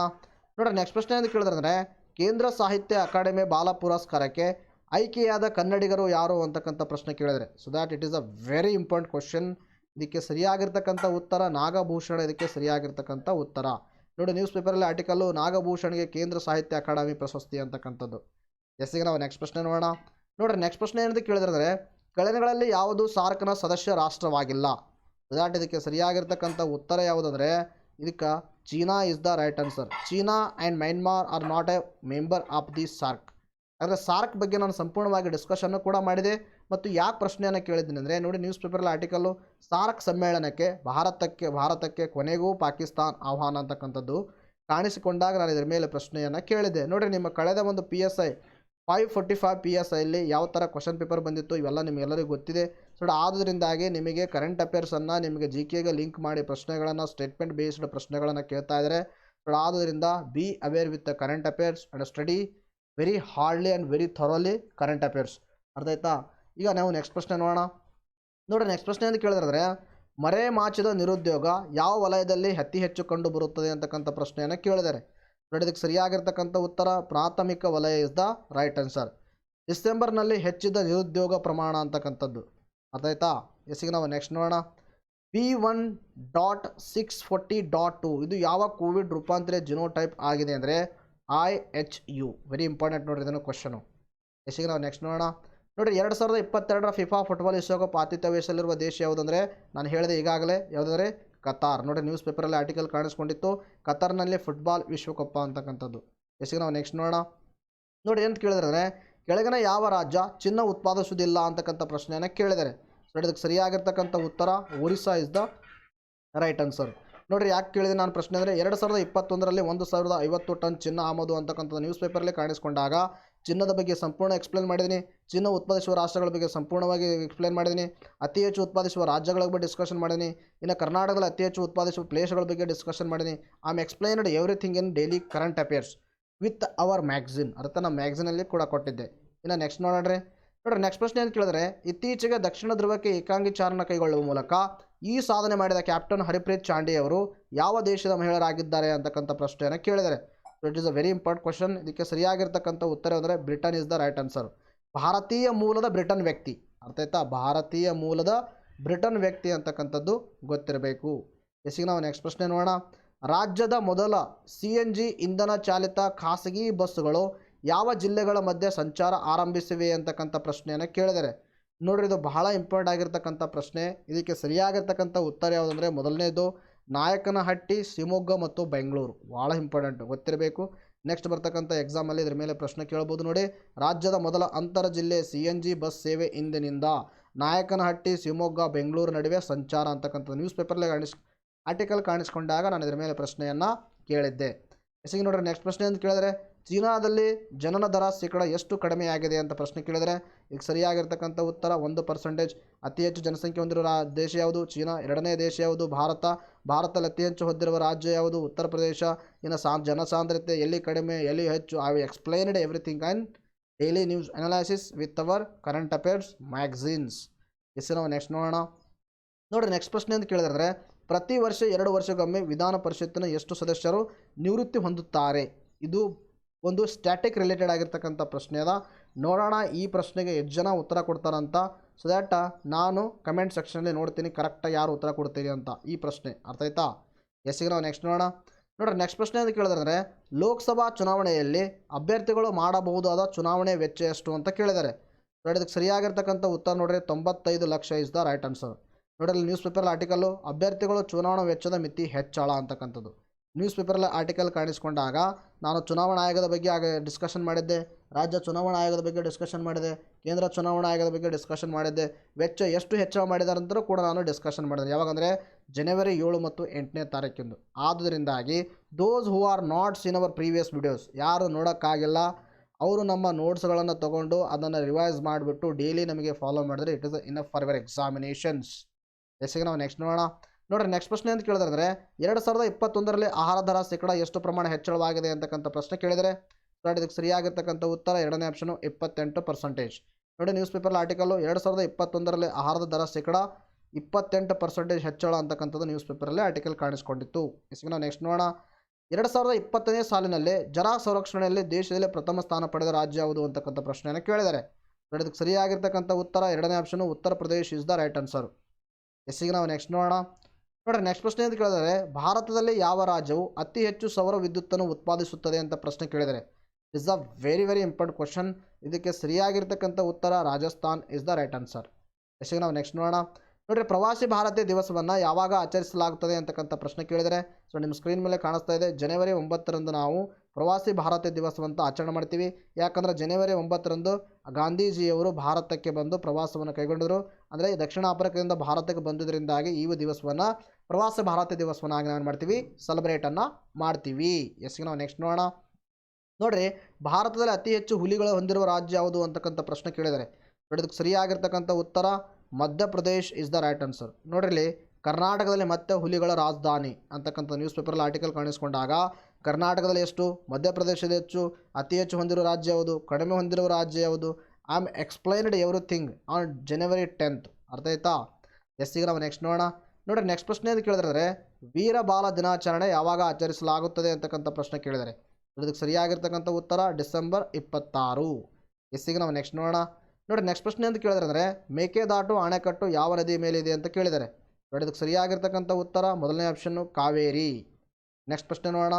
ನೋಡ್ರಿ ನೆಕ್ಸ್ಟ್ ಪ್ರಶ್ನೆ ಅಂತ ಕೇಳಿದ್ರೆ ಕೇಂದ್ರ ಸಾಹಿತ್ಯ ಅಕಾಡೆಮಿ ಬಾಲ ಪುರಸ್ಕಾರಕ್ಕೆ ಆಯ್ಕೆಯಾದ ಕನ್ನಡಿಗರು ಯಾರು ಅಂತಕ್ಕಂಥ ಪ್ರಶ್ನೆ ಕೇಳಿದರೆ so that it is a very important question. ಇದಕ್ಕೆ ಸರಿಯಾಗಿರ್ತಕ್ಕಂಥ ಉತ್ತರ ನಾಗಭೂಷಣ ಇದಕ್ಕೆ ಸರಿಯಾಗಿರ್ತಕ್ಕಂಥ ಉತ್ತರ. ನೋಡಿ ನ್ಯೂಸ್ ಪೇಪರಲ್ಲಿ ಆರ್ಟಿಕಲ್ಲು ನಾಗಭೂಷಣ್ಗೆ ಕೇಂದ್ರ ಸಾಹಿತ್ಯ ಅಕಾಡೆಮಿ ಪ್ರಶಸ್ತಿ ಅಂತಕ್ಕಂಥದ್ದು. ಎಸ್ಸಿಗೆ ನಾವು ನೆಕ್ಸ್ಟ್ ಪ್ರಶ್ನೆ ನೋಡೋಣ. ನೋಡ್ರಿ ನೆಕ್ಸ್ಟ್ ಪ್ರಶ್ನೆ ಏನಂತ ಕೇಳಿದ್ರೆ ಕೆಳಗಿನಗಳಲ್ಲಿ ಯಾವುದು ಸಾರ್ಕ್ನ ಸದಸ್ಯ ರಾಷ್ಟ್ರವಾಗಿಲ್ಲ. ದ್ಯಾಟ್ ಇದಕ್ಕೆ ಸರಿಯಾಗಿರ್ತಕ್ಕಂಥ ಉತ್ತರ ಯಾವುದಂದರೆ ಇದಕ್ಕೆ China is the right answer. China and Myanmar are not a member of the SAARC. ಆದರೆ ಸಾರ್ಕ್ ಬಗ್ಗೆ ನಾನು ಸಂಪೂರ್ಣವಾಗಿ ಡಿಸ್ಕಷನ್ನು ಕೂಡ ಮಾಡಿದೆ ಮತ್ತು ಯಾಕೆ ಪ್ರಶ್ನೆಯನ್ನು ಕೇಳಿದ್ದೀನಿ ಅಂದರೆ ನೋಡಿ ನ್ಯೂಸ್ ಪೇಪರಲ್ಲಿ ಆರ್ಟಿಕಲ್ಲು ಸಾರ್ಕ್ ಸಮ್ಮೇಳನಕ್ಕೆ ಭಾರತಕ್ಕೆ ಕೊನೆಗೂ ಪಾಕಿಸ್ತಾನ್ ಆಹ್ವಾನ ಅಂತಕ್ಕಂಥದ್ದು ಕಾಣಿಸಿಕೊಂಡಾಗ ನಾನು ಇದರ ಮೇಲೆ ಪ್ರಶ್ನೆಯನ್ನು ಕೇಳಿದೆ. ನೋಡಿರಿ ನಿಮ್ಮ ಕಳೆದ ಒಂದು PSI 545 PSIಯಲ್ಲಿ ಯಾವ ಥರ ಕ್ವಶನ್ ಪೇಪರ್ ಬಂದಿತ್ತು ಇವೆಲ್ಲ ನಿಮಗೆಲ್ಲರಿಗೂ ಗೊತ್ತಿದೆ. ಸೊ ಆದ್ದರಿಂದಾಗಿ ನಿಮಗೆ ಕರೆಂಟ್ ಅಫೇರ್ಸನ್ನು ನಿಮಗೆ GKಗೆ ಲಿಂಕ್ ಮಾಡಿ ಪ್ರಶ್ನೆಗಳನ್ನು ಸ್ಟೇಟ್ಮೆಂಟ್ ಬೇಸ್ಡ್ ಪ್ರಶ್ನೆಗಳನ್ನು ಕೇಳ್ತಾ ಇದ್ದಾರೆ. ಸೊ ಆದ್ದರಿಂದ be aware with the current affairs and study very hardly and very thoroughly current affairs. ಅರ್ಥ ಆಯ್ತಾ? ಈಗ ನಾವು ನೆಕ್ಸ್ಟ್ ಪ್ರಶ್ನೆ ನೋಡೋಣ. ನೋಡಿರಿ ನೆಕ್ಸ್ಟ್ ಪ್ರಶ್ನೆ ಅಂತ ಕೇಳಿದ್ರೆ ಮರೆ ಮಾಚಿದ ನಿರುದ್ಯೋಗ ಯಾವ ವಲಯದಲ್ಲಿ ಅತಿ ಹೆಚ್ಚು ಕಂಡು ಬರುತ್ತದೆ ಅಂತಕ್ಕಂಥ ಪ್ರಶ್ನೆಯನ್ನು ಕೇಳಿದ್ದಾರೆ. ನೋಡಿ ಇದಕ್ಕೆ ಸರಿಯಾಗಿರ್ತಕ್ಕಂಥ ಉತ್ತರ ಪ್ರಾಥಮಿಕ ವಲಯ ಇಸ್ ದ ರೈಟ್ ಆನ್ಸರ್. ಡಿಸೆಂಬರ್ನಲ್ಲಿ ಹೆಚ್ಚಿದ ನಿರುದ್ಯೋಗ ಪ್ರಮಾಣ ಅಂತಕ್ಕಂಥದ್ದು. ಅರ್ಥ ಆಯ್ತಾ? ಎಸ್ಸಿಗೆ ನಾವು ನೆಕ್ಸ್ಟ್ ನೋಡೋಣ. P1.640.2 ಇದು ಯಾವ ಕೋವಿಡ್ ರೂಪಾಂತರಿತ ಜಿನೋಟೈಪ್ ಆಗಿದೆ ಅಂದರೆ IHU. ವೆರಿ ಇಂಪಾರ್ಟೆಂಟ್ ನೋಡಿರಿ ಇದನ್ನು ಕ್ವಶನು. ಎಸ್ಸಿಗೆ ನಾವು ನೆಕ್ಸ್ಟ್ ನೋಡೋಣ. ನೋಡಿರಿ 2022ರ ಫಿಫಾ ಫುಟ್ಬಾಲ್ ವಿಶ್ವಕಪ್ ಆತಿಥ್ಯ ವಹಿಸಲಿರುವ ದೇಶ ಯಾವುದಂದರೆ ನಾನು ಹೇಳಿದೆ ಈಗಾಗಲೇ ಯಾವುದಂದರೆ ಕತಾರ್. ನೋಡಿ ನ್ಯೂಸ್ ಪೇಪರಲ್ಲಿ ಆರ್ಟಿಕಲ್ ಕಾಣಿಸ್ಕೊಂಡಿತ್ತು ಕತಾರ್ನಲ್ಲಿ ಫುಟ್ಬಾಲ್ ವಿಶ್ವಕಪ್ ಅಂತಕ್ಕಂಥದ್ದು. ಎಸ್ಸಿಗೆ ನಾವು ನೆಕ್ಸ್ಟ್ ನೋಡೋಣ. ನೋಡಿ ಏನು ಕೇಳಿದ್ರೆ ಕೆಳಗಿನ ಯಾವ ರಾಜ್ಯ ಚಿನ್ನ ಉತ್ಪಾದಿಸುವುದಿಲ್ಲ ಅಂತಕ್ಕಂಥ ಪ್ರಶ್ನೆಯನ್ನು ಕೇಳಿದ್ದಾರೆ. ಸೊ ಇದಕ್ಕೆ ಸರಿಯಾಗಿರ್ತಕ್ಕಂಥ ಉತ್ತರ Orissa is the right answer. ನೋಡಿರಿ ಯಾಕೆ ಕೇಳಿದೆ ನಾನು ಪ್ರಶ್ನೆ ಅಂದರೆ 2021ರಲ್ಲಿ 1050 ಟನ್ ಚಿನ್ನ ಆಮದು ಅಂತಕ್ಕಂಥದ್ದು ನ್ಯೂಸ್ ಪೇಪರಲ್ಲಿ ಕಾಣಿಸ್ಕೊಂಡಾಗ ಚಿನ್ನದ ಬಗ್ಗೆ ಸಂಪೂರ್ಣ ಎಕ್ಸ್ಪ್ಲೇನ್ ಮಾಡಿದ್ದೀನಿ. ಚಿನ್ನ ಉತ್ಪಾದಿಸುವ ರಾಷ್ಟ್ರಗಳ ಬಗ್ಗೆ ಸಂಪೂರ್ಣವಾಗಿ ಎಕ್ಸ್ಪ್ಲೇನ್ ಮಾಡಿದ್ದೀನಿ. ಅತಿ ಹೆಚ್ಚು ಉತ್ಪಾದಿಸುವ ರಾಜ್ಯಗಳ ಬಗ್ಗೆ ಡಿಸ್ಕಷನ್ ಮಾಡಿದ್ದೀನಿ. ಇನ್ನು ಕರ್ನಾಟಕದಲ್ಲಿ ಅತಿ ಹೆಚ್ಚು ಉತ್ಪಾದಿಸುವ ಪ್ಲೇಸ್ಗಳ ಬಗ್ಗೆ ಡಿಸ್ಕಷನ್ ಮಾಡಿದ್ದೀನಿ. I am explained everything in daily current affairs with our magazine. ಅರ್ಥ ನಮ್ಮ ಮ್ಯಾಗ್ಝಿನಲ್ಲಿ ಕೂಡ ಕೊಟ್ಟಿದ್ದೆ. ಇನ್ನು ನೆಕ್ಸ್ಟ್ ನೋಡ್ರಿ ನೆಕ್ಸ್ಟ್ ಪ್ರಶ್ನೆ ಅಂತ ಕೇಳಿದ್ರೆ, ಇತ್ತೀಚೆಗೆ ದಕ್ಷಿಣ ಧ್ರುವಕ್ಕೆ ಏಕಾಂಗಿ ಚಾರಣ ಕೈಗೊಳ್ಳುವ ಮೂಲಕ ಈ ಸಾಧನೆ ಮಾಡಿದ ಕ್ಯಾಪ್ಟನ್ ಹರಿಪ್ರೀತ್ ಚಾಂಡಿ ಅವರು ಯಾವ ದೇಶದ ಮಹಿಳೆಯರಾಗಿದ್ದಾರೆ ಅಂತಕ್ಕಂಥ ಪ್ರಶ್ನೆಯನ್ನು ಕೇಳಿದ್ದಾರೆ. It is a very important question. ಇದಕ್ಕೆ ಸರಿಯಾಗಿರ್ತಕ್ಕಂಥ ಉತ್ತರ ಅಂದರೆ Britain is the right answer. ಭಾರತೀಯ ಮೂಲದ ಬ್ರಿಟನ್ ವ್ಯಕ್ತಿ, ಅರ್ಥ ಆಯ್ತಾ? ಭಾರತೀಯ ಮೂಲದ ಬ್ರಿಟನ್ ವ್ಯಕ್ತಿ ಅಂತಕ್ಕಂಥದ್ದು ಗೊತ್ತಿರಬೇಕು. ಎಸಿಗೆ ನಾವು ನೆಕ್ಸ್ಟ್ ಪ್ರಶ್ನೆ ನೋಡೋಣ. ರಾಜ್ಯದ ಮೊದಲ CNG ಇಂಧನ ಚಾಲಿತ ಖಾಸಗಿ ಬಸ್ಸುಗಳು ಯಾವ ಜಿಲ್ಲೆಗಳ ಮಧ್ಯೆ ಸಂಚಾರ ಆರಂಭಿಸಿವೆ ಅಂತಕ್ಕಂಥ ಪ್ರಶ್ನೆಯನ್ನು ಕೇಳಿದರೆ, ನೋಡ್ರಿ ಇದು ಬಹಳ ಇಂಪಾರ್ಟೆಂಟ್ ಆಗಿರ್ತಕ್ಕಂಥ ಪ್ರಶ್ನೆ. ಇದಕ್ಕೆ ಸರಿಯಾಗಿರ್ತಕ್ಕಂಥ ಉತ್ತರ ಯಾವುದಂದರೆ ಮೊದಲನೇದು ನಾಯಕನಹಟ್ಟಿ, ಶಿವಮೊಗ್ಗ ಮತ್ತು ಬೆಂಗಳೂರು. ಭಾಳ ಇಂಪಾರ್ಟೆಂಟ್, ಗೊತ್ತಿರಬೇಕು. ನೆಕ್ಸ್ಟ್ ಬರ್ತಕ್ಕಂಥ ಎಕ್ಸಾಮಲ್ಲಿ ಇದ್ರ ಮೇಲೆ ಪ್ರಶ್ನೆ ಕೇಳ್ಬೋದು ನೋಡಿ. ರಾಜ್ಯದ ಮೊದಲ ಅಂತರ ಜಿಲ್ಲೆ CNG ಬಸ್ ಸೇವೆ ಇಂದಿನಿಂದ ನಾಯಕನಹಟ್ಟಿ, ಶಿವಮೊಗ್ಗ, ಬೆಂಗಳೂರು ನಡುವೆ ಸಂಚಾರ ಅಂತಕ್ಕಂಥದ್ದು ನ್ಯೂಸ್ ಪೇಪರ್ಲಿ ಆರ್ಟಿಕಲ್ ಕಾಣಿಸ್ಕೊಂಡಾಗ ನಾನು ಇದ್ರ ಮೇಲೆ ಪ್ರಶ್ನೆಯನ್ನು ಕೇಳಿದ್ದೆ. ಎಸಿಗೆ ನೋಡ್ರಿ ನೆಕ್ಸ್ಟ್ ಪ್ರಶ್ನೆ ಅಂತ ಕೇಳಿದ್ರೆ, ಚೀನಾದಲ್ಲಿ ಜನನ ದರ ಶೇಕಡ ಎಷ್ಟು ಕಡಿಮೆಯಾಗಿದೆ ಅಂತ ಪ್ರಶ್ನೆ ಕೇಳಿದರೆ, ಈಗ ಸರಿಯಾಗಿರ್ತಕ್ಕಂಥ ಉತ್ತರ 1%. ಅತಿ ಹೆಚ್ಚು ಜನಸಂಖ್ಯೆ ಹೊಂದಿರುವ ದೇಶ ಯಾವುದು? ಚೀನಾ. ಎರಡನೇ ದೇಶ ಯಾವುದು? ಭಾರತ. ಭಾರತದಲ್ಲಿ ಅತಿ ಹೆಚ್ಚು ಹೊಂದಿರುವ ರಾಜ್ಯ ಯಾವುದು? ಉತ್ತರ ಪ್ರದೇಶ. ಇನ್ನು ಜನಸಾಂದ್ರತೆ ಎಲ್ಲಿ ಕಡಿಮೆ ಎಲ್ಲಿ ಹೆಚ್ಚು? I explained everything and daily news analysis with our current affairs magazines. Yes ನಾವು ನೆಕ್ಸ್ಟ್ ನೋಡೋಣ. ನೋಡಿರಿ ನೆಕ್ಸ್ಟ್ ಪ್ರಶ್ನೆ ಅಂತ ಕೇಳಿದ್ರೆ, ಪ್ರತಿ ವರ್ಷ 2 ವರ್ಷಕ್ಕೊಮ್ಮೆ ವಿಧಾನ ಪರಿಷತ್ತಿನ ಎಷ್ಟು ಸದಸ್ಯರು ನಿವೃತ್ತಿ ಹೊಂದುತ್ತಾರೆ? ಇದು ಒಂದು ಸ್ಟ್ಯಾಟಿಕ್ ರಿಲೇಟೆಡ್ ಆಗಿರ್ತಕ್ಕಂಥ ಪ್ರಶ್ನೆ ಅದ. ನೋಡೋಣ ಈ ಪ್ರಶ್ನೆಗೆ ಎಷ್ಟು ಜನ ಉತ್ತರ ಕೊಡ್ತಾರಂತ. ಸೊ ದ್ಯಾಟ್ ನಾನು ಕಮೆಂಟ್ ಸೆಕ್ಷನಲ್ಲಿ ನೋಡ್ತೀನಿ ಕರೆಕ್ಟಾಗಿ ಯಾರು ಉತ್ತರ ಕೊಡ್ತೀರಿ ಅಂತ ಈ ಪ್ರಶ್ನೆ. ಅರ್ಥ ಆಯ್ತಾ? ಎಸ್ಸಿಗೆ ನಾವು ನೆಕ್ಸ್ಟ್ ನೋಡೋಣ. ನೋಡ್ರಿ ನೆಕ್ಸ್ಟ್ ಪ್ರಶ್ನೆ ಅಂತ ಕೇಳಿದ್ರೆ, ಲೋಕಸಭಾ ಚುನಾವಣೆಯಲ್ಲಿ ಅಭ್ಯರ್ಥಿಗಳು ಮಾಡಬಹುದಾದ ಚುನಾವಣೆ ವೆಚ್ಚ ಎಷ್ಟು ಅಂತ ಕೇಳಿದ್ದಾರೆ. ನೋಡಿ ಇದಕ್ಕೆ ಸರಿಯಾಗಿರ್ತಕ್ಕಂಥ ಉತ್ತರ ನೋಡ್ರಿ 95 lakh is the right answer. ನೋಡ್ರಿ ನ್ಯೂಸ್ ಪೇಪರ್ ಆರ್ಟಿಕಲ್ಲು ಅಭ್ಯರ್ಥಿಗಳು ಚುನಾವಣಾ ವೆಚ್ಚದ ಮಿತಿ ಹೆಚ್ಚಳ ಅಂತಕ್ಕಂಥದ್ದು ನ್ಯೂಸ್ ಪೇಪರಲ್ಲಿ ಆರ್ಟಿಕಲ್ ಕಾಣಿಸ್ಕೊಂಡಾಗ ನಾನು ಚುನಾವಣಾ ಆಯೋಗದ ಬಗ್ಗೆ ಡಿಸ್ಕಷನ್ ಮಾಡಿದ್ದೆ, ರಾಜ್ಯ ಚುನಾವಣಾ ಆಯೋಗದ ಬಗ್ಗೆ ಡಿಸ್ಕಷನ್ ಮಾಡಿದೆ, ಕೇಂದ್ರ ಚುನಾವಣಾ ಆಯೋಗದ ಬಗ್ಗೆ ಡಿಸ್ಕಷನ್ ಮಾಡಿದ್ದೆ. ವೆಚ್ಚ ಎಷ್ಟು ಹೆಚ್ಚಳ ಮಾಡಿದ್ದಾರೆ ಅಂತಲೂ ಕೂಡ ನಾನು ಡಿಸ್ಕಷನ್ ಮಾಡಿದೆ. ಯಾವಾಗಂದರೆ ಜನವರಿ 7 ಮತ್ತು 8ನೇ ತಾರೀಕಿಂದು. ಆದ್ದರಿಂದಾಗಿ those who are not seen our previous videos, ಯಾರು ನೋಡೋಕ್ಕಾಗಿಲ್ಲ ಅವರು ನಮ್ಮ ನೋಟ್ಸ್ಗಳನ್ನು ತೊಗೊಂಡು ಅದನ್ನು ರಿವೈಸ್ ಮಾಡಿಬಿಟ್ಟು ಡೈಲಿ ನಮಗೆ ಫಾಲೋ ಮಾಡಿದ್ರೆ it is enough for your examinations. ಎಸ್ಸಿಗೆ ನಾವು ನೆಕ್ಸ್ಟ್ ನೋಡೋಣ. ನೋಡಿರಿ ನೆಕ್ಸ್ಟ್ ಪ್ರಶ್ನೆ ಅಂತ ಕೇಳಿದ್ರೆ, 2021ರಲ್ಲಿ ಆಹಾರ ದರ ಶೇಕಡ ಎಷ್ಟು ಪ್ರಮಾಣ ಹೆಚ್ಚಳವಾಗಿದೆ ಅಂತಕ್ಕಂಥ ಪ್ರಶ್ನೆ ಕೇಳಿದರೆ, ನೋಡಿ ಇದಕ್ಕೆ ಸರಿಯಾಗಿರ್ತಕ್ಕಂಥ ಉತ್ತರ ಎರಡನೇ ಆಪ್ಷನು 28%. ನೋಡಿ ನ್ಯೂಸ್ ಪೇಪರ್ ಆರ್ಟಿಕಲ್ಲು 2021ರಲ್ಲಿ ಆಹಾರದ ದರ ಶೇಕಡ 28% ಹೆಚ್ಚಳ ಅಂತಕ್ಕಂಥದ್ದು ನ್ಯೂಸ್ ಪೇಪರಲ್ಲಿ ಆರ್ಟಿಕಲ್ ಕಾಣಿಸ್ಕೊಂಡಿತ್ತು. ಎಸ್ಸಿಗೆ ನಾವು ನೆಕ್ಸ್ಟ್ ನೋಡೋಣ. 2020ನೇ ಸಾಲಿನಲ್ಲಿ ಜಲ ಸಂರಕ್ಷಣೆಯಲ್ಲಿ ದೇಶದಲ್ಲಿ ಪ್ರಥಮ ಸ್ಥಾನ ಪಡೆದ ರಾಜ್ಯ ಯಾವುದು ಅಂತಕ್ಕಂಥ ಪ್ರಶ್ನೆಯನ್ನು ಕೇಳಿದ್ದಾರೆ. ನೋಡಿ ಇದಕ್ಕೆ ಸರಿಯಾಗಿರ್ತಕ್ಕಂಥ ಉತ್ತರ ಎರಡನೇ option Uttar Pradesh is the right answer. ಎಸ್ಸಿಗೆ ನಾವು ನೆಕ್ಸ್ಟ್ ನೋಡೋಣ. ನೋಡಿರಿ ನೆಕ್ಸ್ಟ್ ಪ್ರಶ್ನೆ ಅಂತ ಕೇಳಿದರೆ, ಭಾರತದಲ್ಲಿ ಯಾವ ರಾಜ್ಯವು ಅತಿ ಹೆಚ್ಚು ಸೌರ ವಿದ್ಯುತ್ತನ್ನು ಉತ್ಪಾದಿಸುತ್ತದೆ ಅಂತ ಪ್ರಶ್ನೆ ಕೇಳಿದರೆ, is a very important question. ಇದಕ್ಕೆ ಸರಿಯಾಗಿರ್ತಕ್ಕಂಥ ಉತ್ತರ Rajasthan is the right answer. ಎಸ್ಸಿಗೆ ನಾವು ನೆಕ್ಸ್ಟ್ ನೋಡೋಣ. ನೋಡಿರಿ ಪ್ರವಾಸಿ ಭಾರತೀಯ ದಿವಸವನ್ನು ಯಾವಾಗ ಆಚರಿಸಲಾಗುತ್ತದೆ ಅಂತಕ್ಕಂಥ ಪ್ರಶ್ನೆ ಕೇಳಿದರೆ, ಸೊ ನಿಮ್ಮ ಸ್ಕ್ರೀನ್ ಮೇಲೆ ಕಾಣಿಸ್ತಾ ಇದೆ, ಜನವರಿ 9ರಂದು ನಾವು ಪ್ರವಾಸಿ ಭಾರತೀಯ ದಿವಸವಂತ ಆಚರಣೆ ಮಾಡ್ತೀವಿ. ಯಾಕಂದರೆ ಜನವರಿ 9ರಂದು ಗಾಂಧೀಜಿಯವರು ಭಾರತಕ್ಕೆ ಬಂದು ಪ್ರವಾಸವನ್ನು ಕೈಗೊಂಡಿದ್ರು. ಅಂದರೆ ದಕ್ಷಿಣ ಆಫ್ರಿಕಾದಿಂದ ಭಾರತಕ್ಕೆ ಬಂದಿದ್ದರಿಂದಾಗಿ ಈ ದಿವಸವನ್ನು ಪ್ರವಾಸಿ ಭಾರತೀಯ ದಿವಸವನ್ನಾಗಿ ನಾವು ಮಾಡ್ತೀವಿ, ಸೆಲೆಬ್ರೇಟನ್ನು ಮಾಡ್ತೀವಿ. ಎಸ್ಗೆ ನಾವು ನೆಕ್ಸ್ಟ್ ನೋಡೋಣ. ನೋಡಿರಿ ಭಾರತದಲ್ಲಿ ಅತಿ ಹೆಚ್ಚು ಹುಲಿಗಳು ಹೊಂದಿರುವ ರಾಜ್ಯ ಯಾವುದು ಅಂತಕ್ಕಂಥ ಪ್ರಶ್ನೆ ಕೇಳಿದರೆ, ನೋಡೋದಕ್ಕೆ ಸರಿಯಾಗಿರ್ತಕ್ಕಂಥ ಉತ್ತರ Madhya Pradesh is the right answer. ನೋಡಿರಿ ಕರ್ನಾಟಕದಲ್ಲಿ ಮತ್ತೆ ಹುಲಿಗಳ ರಾಜಧಾನಿ ಅಂತಕ್ಕಂಥ ನ್ಯೂಸ್ ಪೇಪರಲ್ಲಿ ಆರ್ಟಿಕಲ್ ಕಾಣಿಸ್ಕೊಂಡಾಗ ಕರ್ನಾಟಕದಲ್ಲಿ ಎಷ್ಟು, ಮಧ್ಯಪ್ರದೇಶದಲ್ಲಿ ಹೆಚ್ಚು, ಅತಿ ಹೆಚ್ಚು ಹೊಂದಿರುವ ರಾಜ್ಯ ಯಾವುದು, ಕಡಿಮೆ ಹೊಂದಿರುವ ರಾಜ್ಯ ಯಾವುದು? I am explained everything on January 10th. ಅರ್ಥ ಆಯ್ತಾ? ಎಸ್ಸಿಗೆ ನಾವು ನೆಕ್ಸ್ಟ್ ನೋಡೋಣ. ನೋಡಿರಿ ನೆಕ್ಸ್ಟ್ ಪ್ರಶ್ನೆ ಅಂತ ಕೇಳಿದ್ರೆ, ವೀರಬಾಲ ದಿನಾಚರಣೆ ಯಾವಾಗ ಆಚರಿಸಲಾಗುತ್ತದೆ ಅಂತಕ್ಕಂಥ ಪ್ರಶ್ನೆ ಕೇಳಿದರೆ, ಇದಕ್ಕೆ ಸರಿಯಾಗಿರ್ತಕ್ಕಂಥ ಉತ್ತರ ಡಿಸೆಂಬರ್ 26. ಎಸ್ಸಿಗೆ ನಾವು ನೆಕ್ಸ್ಟ್ ನೋಡೋಣ. ನೋಡಿ ನೆಕ್ಸ್ಟ್ ಪ್ರಶ್ನೆ ಅಂತ ಕೇಳಿದ್ರೆ, ಮೇಕೆದಾಟು ಅಣೆಕಟ್ಟು ಯಾವ ನದಿ ಮೇಲಿದೆ ಅಂತ ಕೇಳಿದ್ದಾರೆ. ನೋಡಿ ಇದಕ್ಕೆ ಸರಿಯಾಗಿರ್ತಕ್ಕಂಥ ಉತ್ತರ ಮೊದಲನೇ ಆಪ್ಷನ್ನು ಕಾವೇರಿ. ನೆಕ್ಸ್ಟ್ ಪ್ರಶ್ನೆ ನೋಡೋಣ.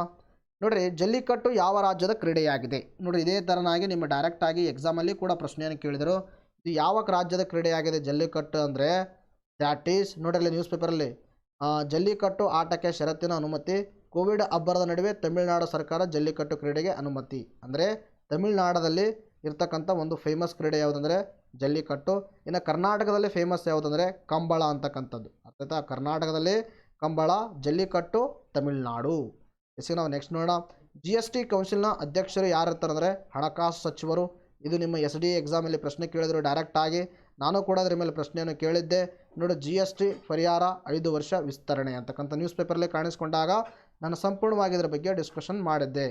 ನೋಡಿರಿ ಜಲ್ಲಿಕಟ್ಟು ಯಾವ ರಾಜ್ಯದ ಕ್ರೀಡೆಯಾಗಿದೆ? ನೋಡಿರಿ ಇದೇ ಥರನಾಗಿ ನಿಮ್ಮ ಡೈರೆಕ್ಟಾಗಿ ಎಕ್ಸಾಮಲ್ಲಿ ಕೂಡ ಪ್ರಶ್ನೆಯನ್ನು ಕೇಳಿದರು. ಇದು ಯಾವ ರಾಜ್ಯದ ಕ್ರೀಡೆಯಾಗಿದೆ ಜಲ್ಲಿಕಟ್ಟು ಅಂದರೆ? ದ್ಯಾಟ್ ಈಸ್ ನೋಡಿರಲಿ ನ್ಯೂಸ್ ಪೇಪರಲ್ಲಿ ಜಲ್ಲಿಕಟ್ಟು ಆಟಕ್ಕೆ ಷರತ್ತಿನ ಅನುಮತಿ, ಕೋವಿಡ್ ಅಬ್ಬರದ ನಡುವೆ ತಮಿಳುನಾಡು ಸರ್ಕಾರ ಜಲ್ಲಿಕಟ್ಟು ಕ್ರೀಡೆಗೆ ಅನುಮತಿ. ಅಂದರೆ ತಮಿಳುನಾಡಲ್ಲಿ ಇರ್ತಕ್ಕಂಥ ಒಂದು ಫೇಮಸ್ ಕ್ರೀಡೆ ಯಾವುದಂದರೆ ಜಲ್ಲಿಕಟ್ಟು. ಇನ್ನು ಕರ್ನಾಟಕದಲ್ಲಿ ಫೇಮಸ್ ಯಾವುದಂದರೆ ಕಂಬಳ ಅಂತಕ್ಕಂಥದ್ದು. ಅರ್ಥಾಯ್ತಾ? ಕರ್ನಾಟಕದಲ್ಲಿ ಕಂಬಳ, ಜಲ್ಲಿಕಟ್ಟು ತಮಿಳುನಾಡು. ಎಸ್ ನಾವು ನೆಕ್ಸ್ಟ್ ನೋಡೋಣ. GST ಕೌನ್ಸಿಲ್ನ ಅಧ್ಯಕ್ಷರು ಯಾರು ಇರ್ತಾರೆ ಅಂದರೆ ಹಣಕಾಸು ಸಚಿವರು. ಇದು ನಿಮ್ಮ SDA ಎಕ್ಸಾಮಲ್ಲಿ ಪ್ರಶ್ನೆ ಕೇಳಿದ್ರು ಡೈರೆಕ್ಟ್ ಆಗಿ. ನಾನು ಕೂಡ ಅದರ ಮೇಲೆ ಪ್ರಶ್ನೆಯನ್ನು ಕೇಳಿದ್ದೆ ನೋಡಿ. GST ಪರಿಹಾರ 5 ವರ್ಷ ವಿಸ್ತರಣೆ ಅಂತಕ್ಕಂಥ ನ್ಯೂಸ್ ಪೇಪರಲ್ಲಿ ಕಾಣಿಸ್ಕೊಂಡಾಗ ನಾನು ಸಂಪೂರ್ಣವಾಗಿ ಇದರ ಬಗ್ಗೆ ಡಿಸ್ಕಷನ್ ಮಾಡಿದ್ದೆ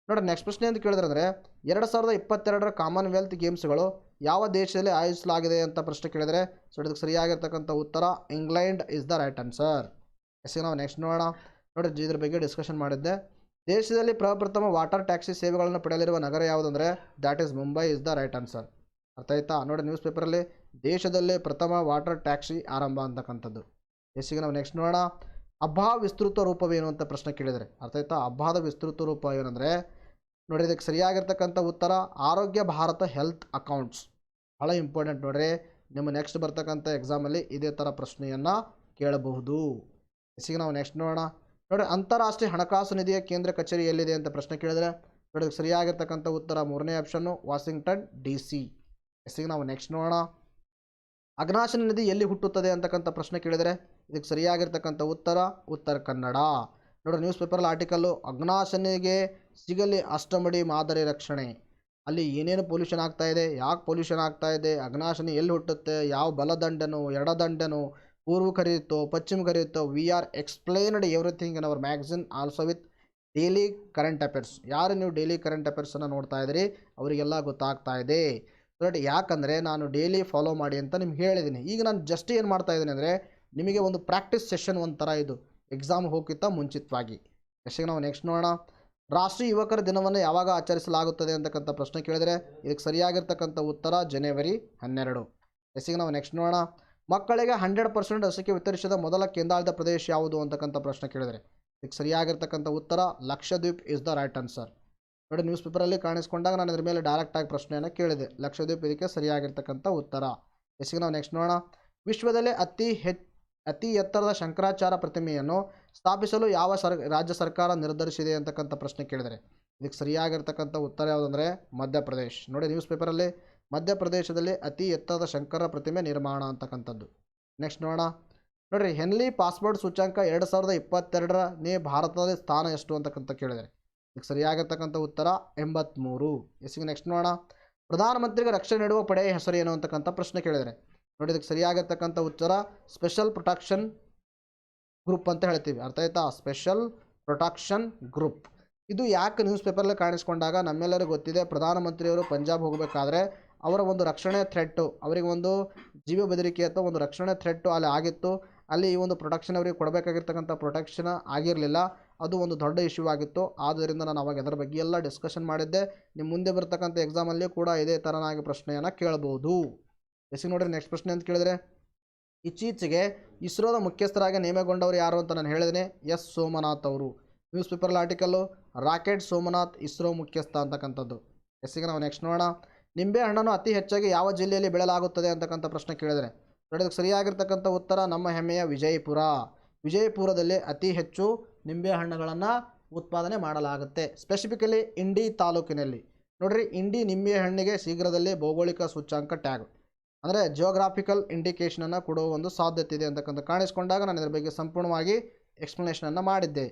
ನೋಡಿ. ನೆಕ್ಸ್ಟ್ ಪ್ರಶ್ನೆ ಅಂತ ಕೇಳಿದ್ರೆ 2022 ಕಾಮನ್ವೆಲ್ತ್ ಗೇಮ್ಸ್ಗಳು ಯಾವ ದೇಶದಲ್ಲಿ ಆಯೋಜಿಸಲಾಗಿದೆ ಅಂತ ಪ್ರಶ್ನೆ ಕೇಳಿದರೆ ಸೊ ಇದಕ್ಕೆ ಸರಿಯಾಗಿರ್ತಕ್ಕಂಥ ಉತ್ತರ England is the right answer. Yes ನಾವು ನೆಕ್ಸ್ಟ್ ನೋಡೋಣ ನೋಡಿ. ಇದ್ರ ಬಗ್ಗೆ ಡಿಸ್ಕಷನ್ ಮಾಡಿದ್ದೆ. ದೇಶದಲ್ಲಿ ಪ್ರಪ್ರಥಮ ವಾಟರ್ ಟ್ಯಾಕ್ಸಿ ಸೇವೆಗಳನ್ನು ಪಡೆಯಲಿರುವ ನಗರ ಯಾವುದಂದರೆ that is Mumbai is the right answer. ಅರ್ಥ ಆಯ್ತಾ ನೋಡಿ. ನ್ಯೂಸ್ ಪೇಪರಲ್ಲಿ ದೇಶದಲ್ಲೇ ಪ್ರಥಮ ವಾಟರ್ ಟ್ಯಾಕ್ಸಿ ಆರಂಭ ಅಂತಕ್ಕಂಥದ್ದು. ಎಸ್ಸಿಗೆ ನಾವು ನೆಕ್ಸ್ಟ್ ನೋಡೋಣ. ಹಬ್ಬ ವಿಸ್ತೃತ ರೂಪವೇನು ಅಂತ ಪ್ರಶ್ನೆ ಕೇಳಿದರೆ ಅರ್ಥ ಆಯ್ತಾ. ಹಬ್ಬದ ವಿಸ್ತೃತ ರೂಪ ಏನಂದರೆ ನೋಡಿ, ಇದಕ್ಕೆ ಸರಿಯಾಗಿರ್ತಕ್ಕಂಥ ಉತ್ತರ ಆರೋಗ್ಯ ಭಾರತ ಹೆಲ್ತ್ ಅಕೌಂಟ್ಸ್. ಭಾಳ ಇಂಪಾರ್ಟೆಂಟ್ ನೋಡ್ರಿ. ನಿಮ್ಮ ನೆಕ್ಸ್ಟ್ ಬರ್ತಕ್ಕಂಥ ಎಕ್ಸಾಮಲ್ಲಿ ಇದೇ ಥರ ಪ್ರಶ್ನೆಯನ್ನು ಕೇಳಬಹುದು. ಎಸ್ಸಿಗೆ ನಾವು ನೆಕ್ಸ್ಟ್ ನೋಡೋಣ ನೋಡಿ. ಅಂತಾರಾಷ್ಟ್ರೀಯ ಹಣಕಾಸು ನಿಧಿಯ ಕೇಂದ್ರ ಕಚೇರಿ ಎಲ್ಲಿದೆ ಅಂತ ಪ್ರಶ್ನೆ ಕೇಳಿದರೆ ನೋಡಿ, ಇದಕ್ಕೆ ಸರಿಯಾಗಿರ್ತಕ್ಕಂಥ ಉತ್ತರ 3ನೇ ಆಪ್ಷನ್ನು ವಾಷಿಂಗ್ಟನ್ DC. ಎಸ್ಸಿಗೆ ನಾವು ನೆಕ್ಸ್ಟ್ ನೋಡೋಣ. ಅಘನಾಶಿನಿ ನದಿ ಎಲ್ಲಿ ಹುಟ್ಟುತ್ತದೆ ಅಂತಕ್ಕಂಥ ಪ್ರಶ್ನೆ ಕೇಳಿದರೆ ಇದಕ್ಕೆ ಸರಿಯಾಗಿರ್ತಕ್ಕಂಥ ಉತ್ತರ ಉತ್ತರ ಕನ್ನಡ. ನೋಡಿ ನ್ಯೂಸ್ ಪೇಪರಲ್ಲಿ ಆರ್ಟಿಕಲ್ಲು ಅಘನಾಶಿನಿಗೆ ಸಿಗಲಿ ಅಷ್ಟಮಡಿ ಮಾದರಿ ರಕ್ಷಣೆ. ಅಲ್ಲಿ ಏನೇನು ಪೊಲ್ಯೂಷನ್ ಆಗ್ತಾ ಇದೆ, ಯಾಕೆ ಪೊಲ್ಯೂಷನ್ ಆಗ್ತಾ ಇದೆ, ಅಘನಾಶಿನಿ ಎಲ್ಲಿ ಹುಟ್ಟುತ್ತೆ, ಯಾವ ಬಲದಂಡನು ಎಡದಂಡನು ಪೂರ್ವ ಕರೆಯುತ್ತೋ ಪಶ್ಚಿಮ ಕರೆಯುತ್ತೋ. We are explained everything in our magazine also with daily current affairs. ಯಾರು ನೀವು ಡೈಲಿ ಕರೆಂಟ್ ಅಫೇರ್ಸನ್ನು ನೋಡ್ತಾ ಇದ್ದೀರಿ ಅವರಿಗೆಲ್ಲ ಗೊತ್ತಾಗ್ತಾ ಇದೆ. ಬಟ್ ಯಾಕಂದರೆ ನಾನು ಡೈಲಿ ಫಾಲೋ ಮಾಡಿ ಅಂತ ನಿಮ್ಗೆ ಹೇಳಿದ್ದೀನಿ. ಈಗ ನಾನು ಜಸ್ಟ್ ಏನು ಮಾಡ್ತಾ ಇದ್ದೀನಿ ಅಂದರೆ ನಿಮಗೆ ಒಂದು ಪ್ರಾಕ್ಟೀಸ್ ಸೆಷನ್ ಒಂಥರ ಇದು ಎಕ್ಸಾಮ್ ಹೋಗಿತ್ತ ಮುಂಚಿತವಾಗಿ. ಎಷ್ಟಿಗೆ ನಾವು ನೆಕ್ಸ್ಟ್ ನೋಡೋಣ. ರಾಷ್ಟ್ರೀಯ ಯುವಕರ ದಿನವನ್ನು ಯಾವಾಗ ಆಚರಿಸಲಾಗುತ್ತದೆ ಅಂತಕ್ಕಂಥ ಪ್ರಶ್ನೆ ಕೇಳಿದರೆ ಇದಕ್ಕೆ ಸರಿಯಾಗಿರ್ತಕ್ಕಂಥ ಉತ್ತರ ಜನವರಿ 12. ಎಷ್ಟಿಗೆ ನಾವು ನೆಕ್ಸ್ಟ್ ನೋಡೋಣ. ಮಕ್ಕಳಿಗೆ 100% ಲಸಿಕೆ ವಿತರಿಸಿದ ಮೊದಲ ಕೇಂದ್ರಾಡಳಿತ ಪ್ರದೇಶ ಯಾವುದು ಅಂತಕ್ಕಂಥ ಪ್ರಶ್ನೆ ಕೇಳಿದರೆ ಇದಕ್ಕೆ ಸರಿಯಾಗಿರ್ತಕ್ಕಂಥ ಉತ್ತರ Lakshadweep is the right answer. ನೋಡಿ ನ್ಯೂಸ್ ಪೇಪರಲ್ಲಿ ಕಾಣಿಸ್ಕೊಂಡಾಗ ನಾನು ಇದ್ರ ಮೇಲೆ ಡೈರೆಕ್ಟಾಗಿ ಪ್ರಶ್ನೆಯನ್ನು ಕೇಳಿದೆ. ಲಕ್ಷದ್ವೀಪ್ ಇದಕ್ಕೆ ಸರಿಯಾಗಿರ್ತಕ್ಕಂಥ ಉತ್ತರ. ಎಸ್ಸಿಗೆ ನಾವು ನೆಕ್ಸ್ಟ್ ನೋಡೋಣ. ವಿಶ್ವದಲ್ಲೇ ಅತಿ ಎತ್ತರದ ಶಂಕರಾಚಾರ್ಯ ಪ್ರತಿಮೆಯನ್ನು ಸ್ಥಾಪಿಸಲು ಯಾವ ರಾಜ್ಯ ಸರ್ಕಾರ ನಿರ್ಧರಿಸಿದೆ ಅಂತಕ್ಕಂಥ ಪ್ರಶ್ನೆ ಕೇಳಿದರೆ ಇದಕ್ಕೆ ಸರಿಯಾಗಿರ್ತಕ್ಕಂಥ ಉತ್ತರ ಯಾವುದಂದರೆ ಮಧ್ಯಪ್ರದೇಶ್. ನೋಡಿ ನ್ಯೂಸ್ ಪೇಪರಲ್ಲಿ ಮಧ್ಯಪ್ರದೇಶದಲ್ಲಿ ಅತಿ ಎತ್ತರದ ಶಂಕರ ಪ್ರತಿಮೆ ನಿರ್ಮಾಣ ಅಂತಕ್ಕಂಥದ್ದು. ನೆಕ್ಸ್ಟ್ ನೋಡೋಣ ನೋಡಿರಿ. ಹೆನ್ಲಿ ಪಾಸ್ಪೋರ್ಟ್ ಸೂಚ್ಯಂಕ 2022ನೇ ಭಾರತದ ಸ್ಥಾನ ಎಷ್ಟು ಅಂತಕ್ಕಂಥ ಕೇಳಿದರೆ ಇದಕ್ಕೆ ಸರಿಯಾಗಿರ್ತಕ್ಕಂಥ ಉತ್ತರ 83. ಎಸ್ಸಿಗೆ ನೆಕ್ಸ್ಟ್ ನೋಡೋಣ. ಪ್ರಧಾನಮಂತ್ರಿಗೆ ರಕ್ಷಣೆ ನೀಡುವ ಪಡೆಯ ಹೆಸರು ಏನು ಅಂತಕ್ಕಂಥ ಪ್ರಶ್ನೆ ಕೇಳಿದರೆ ನೋಡಿ ಇದಕ್ಕೆ ಸರಿಯಾಗಿರ್ತಕ್ಕಂಥ ಉತ್ತರ ಸ್ಪೆಷಲ್ ಪ್ರೊಟೆಕ್ಷನ್ ಗ್ರೂಪ್ ಅಂತ ಹೇಳ್ತೀವಿ. ಅರ್ಥ ಆಯ್ತಾ. Special protection group. ಇದು ಯಾಕೆ ನ್ಯೂಸ್ ಪೇಪರಲ್ಲಿ ಕಾಣಿಸ್ಕೊಂಡಾಗ ನಮ್ಮೆಲ್ಲರಿಗೂ ಗೊತ್ತಿದೆ. ಪ್ರಧಾನಮಂತ್ರಿಯವರು ಪಂಜಾಬ್ ಹೋಗಬೇಕಾದ್ರೆ ಅವರ ಒಂದು ರಕ್ಷಣೆ ಥ್ರೆಟ್ಟು, ಅವರಿಗೆ ಒಂದು ಜೀವ ಬೆದರಿಕೆ ಅಥವಾ ಒಂದು ರಕ್ಷಣೆ ಥ್ರೆಟ್ಟು ಅಲ್ಲಿ ಆಗಿತ್ತು. ಅಲ್ಲಿ ಈ ಒಂದು ಪ್ರೊಟೆಕ್ಷನ್ ಅವರಿಗೆ ಕೊಡಬೇಕಾಗಿರ್ತಕ್ಕಂಥ ಪ್ರೊಟೆಕ್ಷನ್ ಆಗಿರಲಿಲ್ಲ. ಅದು ಒಂದು ದೊಡ್ಡ ಇಶ್ಯೂ ಆಗಿತ್ತು. ಆದ್ದರಿಂದ ನಾನು ಅವಾಗ ಅದರ ಬಗ್ಗೆ ಎಲ್ಲ ಡಿಸ್ಕಷನ್ ಮಾಡಿದ್ದೆ. ನಿಮ್ಮ ಮುಂದೆ ಬರ್ತಕ್ಕಂಥ ಎಕ್ಸಾಮಲ್ಲಿ ಕೂಡ ಇದೇ ಥರನಾಗಿ ಪ್ರಶ್ನೆಯನ್ನು ಕೇಳಬಹುದು. ಎಸ್ಸಿಗೆ ನೋಡಿರಿ. ನೆಕ್ಸ್ಟ್ ಪ್ರಶ್ನೆ ಅಂತ ಕೇಳಿದರೆ ಇತ್ತೀಚೆಗೆ ಇಸ್ರೋದ ಮುಖ್ಯಸ್ಥರಾಗಿ ನೇಮಕಗೊಂಡವರು ಯಾರು ಅಂತ ನಾನು ಹೇಳಿದ್ದೇನೆ. ಎಸ್ ಸೋಮನಾಥ್ ಅವರು. ನ್ಯೂಸ್ ಪೇಪರಲ್ಲಿ ಆರ್ಟಿಕಲ್ಲು ರಾಕೆಟ್ ಸೋಮನಾಥ್ ಇಸ್ರೋ ಮುಖ್ಯಸ್ಥ ಅಂತಕ್ಕಂಥದ್ದು. ಎಸ್ಸಿಗೆ ನಾವು ನೆಕ್ಸ್ಟ್ ನೋಡೋಣ. ನಿಂಬೆ ಹಣ್ಣನ್ನು ಅತಿ ಹೆಚ್ಚಾಗಿ ಯಾವ ಜಿಲ್ಲೆಯಲ್ಲಿ ಬೆಳೆಯಲಾಗುತ್ತದೆ ಅಂತಕ್ಕಂಥ ಪ್ರಶ್ನೆ ಕೇಳಿದರೆ ನೋಡೋದಕ್ಕೆ ಸರಿಯಾಗಿರ್ತಕ್ಕಂಥ ಉತ್ತರ ನಮ್ಮ ಹೆಮ್ಮೆಯ ವಿಜಯಪುರ. ವಿಜಯಪುರದಲ್ಲಿ ಅತಿ ಹೆಚ್ಚು ನಿಂಬೆ ಹಣ್ಣುಗಳನ್ನು ಉತ್ಪಾದನೆ ಮಾಡಲಾಗುತ್ತೆ. ಸ್ಪೆಸಿಫಿಕಲಿ ಇಂಡಿ ತಾಲೂಕಿನಲ್ಲಿ ನೋಡಿರಿ. ಇಂಡಿ ನಿಂಬೆ ಹಣ್ಣಿಗೆ ಶೀಘ್ರದಲ್ಲೇ ಭೌಗೋಳಿಕ ಸೂಚ್ಯಂಕ ಟ್ಯಾಗ್ ಅಂದರೆ ಜಿಯೋಗ್ರಾಫಿಕಲ್ ಇಂಡಿಕೇಷನನ್ನು ಕೊಡುವ ಒಂದು ಸಾಧ್ಯತೆ ಇದೆ ಅಂತಕ್ಕಂಥ ಕಾಣಿಸ್ಕೊಂಡಾಗ ನಾನು ಇದರ ಬಗ್ಗೆ ಸಂಪೂರ್ಣವಾಗಿ ಎಕ್ಸ್ಪ್ಲನೇಷನನ್ನು ಮಾಡಿದ್ದೆ.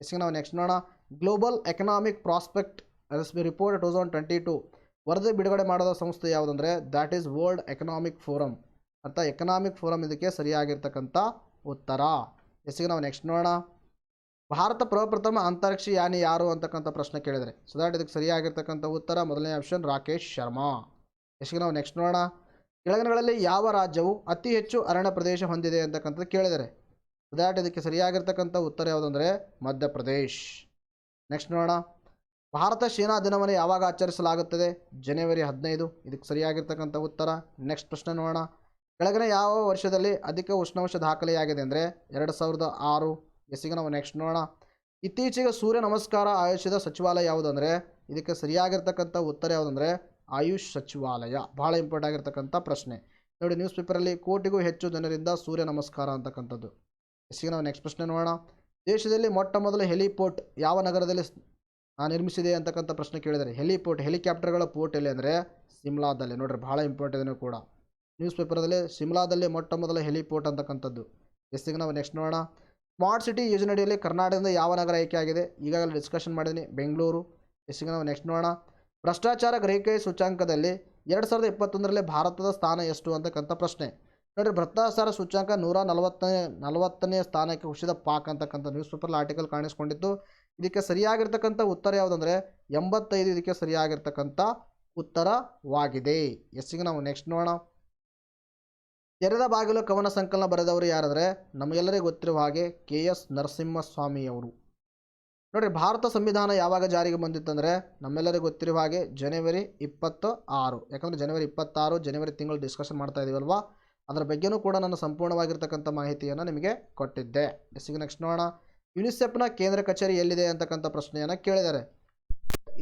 ಎಸ್ಸಿಗೆ ನಾವು ನೆಕ್ಸ್ಟ್ ನೋಡೋಣ. ಗ್ಲೋಬಲ್ ಎಕನಾಮಿಕ್ ಪ್ರಾಸ್ಪೆಕ್ಟ್ ರಿಪೋರ್ಟ್ 2022 ವರದಿ ಬಿಡುಗಡೆ ಮಾಡಿದ ಸಂಸ್ಥೆ ಯಾವುದಂದರೆ that is World Economic Forum. ಅಂತ ಎಕನಾಮಿಕ್ ಫೋರಮ್ ಇದಕ್ಕೆ ಸರಿಯಾಗಿರ್ತಕ್ಕಂಥ ಉತ್ತರ. ಎಸ್ಸಿಗೆ ನಾವು ನೆಕ್ಸ್ಟ್ ನೋಡೋಣ. ಭಾರತ ಪ್ರಪ್ರಥಮ ಅಂತರಿಕ್ಷ ಯಾನಿ ಯಾರು ಅಂತಕ್ಕಂಥ ಪ್ರಶ್ನೆ ಕೇಳಿದರೆ ಸೊ ದ್ಯಾಟ್ ಇದಕ್ಕೆ ಸರಿಯಾಗಿರ್ತಕ್ಕಂಥ ಉತ್ತರ ಮೊದಲನೇ ಆಪ್ಷನ್ ರಾಕೇಶ್ ಶರ್ಮಾ. ಎಸ್ಸಿಗೆ ನಾವು ನೆಕ್ಸ್ಟ್ ನೋಡೋಣ. ಕೆಳಗಿನಗಳಲ್ಲಿ ಯಾವ ರಾಜ್ಯವು ಅತಿ ಹೆಚ್ಚು ಅರಣ್ಯ ಪ್ರದೇಶ ಹೊಂದಿದೆ ಅಂತಕ್ಕಂಥದ್ದು ಕೇಳಿದರೆ ಸೊ ದ್ಯಾಟ್ ಇದಕ್ಕೆ ಸರಿಯಾಗಿರ್ತಕ್ಕಂಥ ಉತ್ತರ ಯಾವುದಂದರೆ ಮಧ್ಯಪ್ರದೇಶ್. ನೆಕ್ಸ್ಟ್ ನೋಡೋಣ. ಭಾರತ ಸೇನಾ ದಿನವನ್ನು ಯಾವಾಗ ಆಚರಿಸಲಾಗುತ್ತದೆ ಜನವರಿ 15. ಇದಕ್ಕೆ ಸರಿಯಾಗಿರ್ತಕ್ಕಂಥ ಉತ್ತರ. ನೆಕ್ಸ್ಟ್ ಪ್ರಶ್ನೆ ನೋಡೋಣ. ಕೆಳಗಿನ ಯಾವ ವರ್ಷದಲ್ಲಿ ಅಧಿಕ ಉಷ್ಣಾಂಶ ದಾಖಲೆಯಾಗಿದೆ ಅಂದರೆ 2006. ಎಸ್ಸಿಗೆ ನಾವು ನೆಕ್ಸ್ಟ್ ನೋಡೋಣ. ಇತ್ತೀಚೆಗೆ ಸೂರ್ಯ ನಮಸ್ಕಾರ ಆಯೋಜಿಸಿದ ಸಚಿವಾಲಯ ಯಾವುದಂದರೆ ಇದಕ್ಕೆ ಸರಿಯಾಗಿರ್ತಕ್ಕಂಥ ಉತ್ತರ ಯಾವುದಂದರೆ ಆಯುಷ್ ಸಚಿವಾಲಯ. ಭಾಳ ಇಂಪಾರ್ಟೆಂಟ್ ಆಗಿರ್ತಕ್ಕಂಥ ಪ್ರಶ್ನೆ ನೋಡಿ. ನ್ಯೂಸ್ ಪೇಪರಲ್ಲಿ ಕೋಟಿಗೂ ಹೆಚ್ಚು ಜನರಿಂದ ಸೂರ್ಯ ನಮಸ್ಕಾರ ಅಂತಕ್ಕಂಥದ್ದು. ಎಸ್ಸಿಗೆ ನಾವು ನೆಕ್ಸ್ಟ್ ಪ್ರಶ್ನೆ ನೋಡೋಣ. ದೇಶದಲ್ಲಿ ಮೊಟ್ಟ ಮೊದಲ ಹೆಲಿಪೋರ್ಟ್ ಯಾವ ನಗರದಲ್ಲಿ ನಿರ್ಮಿಸಿದೆ ಅಂತಕ್ಕಂಥ ಪ್ರಶ್ನೆ ಕೇಳಿದರೆ ಹೆಲಿಕಾಪ್ಟರ್ಗಳ ಪೋರ್ಟ್ ಎಲ್ಲಿ ಅಂದರೆ ಸಿಮ್ಲಾದಲ್ಲಿ. ನೋಡ್ರಿ ಭಾಳ ಇಂಪಾರ್ಟೆಂಟ್ ಇದನ್ನು ಕೂಡ ನ್ಯೂಸ್ ಪೇಪರ್ದಲ್ಲಿ ಸಿಮ್ಲಾದಲ್ಲಿ ಮೊಟ್ಟ ಮೊದಲ ಹೆಲಿಪೋರ್ಟ್ ಅಂತಕ್ಕಂಥದ್ದು. ಎಸ್ಸಿಗೆ ನಾವು ನೆಕ್ಸ್ಟ್ ನೋಡೋಣ. ಸ್ಮಾರ್ಟ್ ಸಿಟಿ ಯೋಜನೆಯಡಿಯಲ್ಲಿ ಕರ್ನಾಟಕದಿಂದ ಯಾವ ನಗರ ಆಯ್ಕೆಯಾಗಿದೆ? ಈಗಾಗಲೇ ಡಿಸ್ಕಷನ್ ಮಾಡಿದ್ದೀನಿ, ಬೆಂಗಳೂರು. ಎಸ್ಸಿಗೆ ನಾವು ನೆಕ್ಸ್ಟ್ ನೋಡೋಣ. ಭ್ರಷ್ಟಾಚಾರ ಗ್ರಹಿಕೆ ಸೂಚ್ಯಂಕದಲ್ಲಿ 2021ರಲ್ಲಿ ಭಾರತದ ಸ್ಥಾನ ಎಷ್ಟು ಅಂತಕ್ಕಂಥ ಪ್ರಶ್ನೆ. ನೋಡಿರಿ, ಭ್ರಷ್ಟಾಚಾರ ಸೂಚ್ಯಂಕ 140ನೇ ಸ್ಥಾನಕ್ಕೆ ಕುಸಿದ ಪಾಕ್ ಅಂತಕ್ಕಂಥ ನ್ಯೂಸ್ ಪೇಪರ್ ಆರ್ಟಿಕಲ್ ಕಾಣಿಸ್ಕೊಂಡಿತ್ತು. ಇದಕ್ಕೆ ಸರಿಯಾಗಿರ್ತಕ್ಕಂಥ ಉತ್ತರ ಯಾವುದಂದರೆ 85 ಇದಕ್ಕೆ ಸರಿಯಾಗಿರ್ತಕ್ಕಂಥ ಉತ್ತರವಾಗಿದೆ. ಎಸ್ಸಿಗೆ ನಾವು ನೆಕ್ಸ್ಟ್ ನೋಡೋಣ. ತೆರೆದ ಬಾಗಿಲು ಕವನ ಸಂಕಲನ ಬರೆದವರು ಯಾರಂದರೆ ನಮಗೆಲ್ಲರಿಗೂ ಗೊತ್ತಿರುವ ಹಾಗೆ KS ನರಸಿಂಹಸ್ವಾಮಿಯವರು. ನೋಡಿರಿ, ಭಾರತ ಸಂವಿಧಾನ ಯಾವಾಗ ಜಾರಿಗೆ ಬಂದಿತ್ತಂದರೆ ನಮ್ಮೆಲ್ಲರಿಗೂ ಗೊತ್ತಿರುವ ಹಾಗೆ ಜನವರಿ 26. ಯಾಕಂದರೆ ಜನವರಿ 26 ಜನವರಿ ತಿಂಗಳು ಡಿಸ್ಕಷನ್ ಮಾಡ್ತಾ ಇದೀವಲ್ವಾ, ಅದರ ಬಗ್ಗೆನೂ ಕೂಡ ನಾನು ಸಂಪೂರ್ಣವಾಗಿರ್ತಕ್ಕಂಥ ಮಾಹಿತಿಯನ್ನು ನಿಮಗೆ ಕೊಟ್ಟಿದ್ದೆ. ಎಸ್ಸಿಗೆ ನೆಕ್ಸ್ಟ್ ನೋಡೋಣ. ಯುನಿಸೆಫ್ನ ಕೇಂದ್ರ ಕಚೇರಿ ಎಲ್ಲಿದೆ ಅಂತಕ್ಕಂಥ ಪ್ರಶ್ನೆಯನ್ನು ಕೇಳಿದ್ದಾರೆ.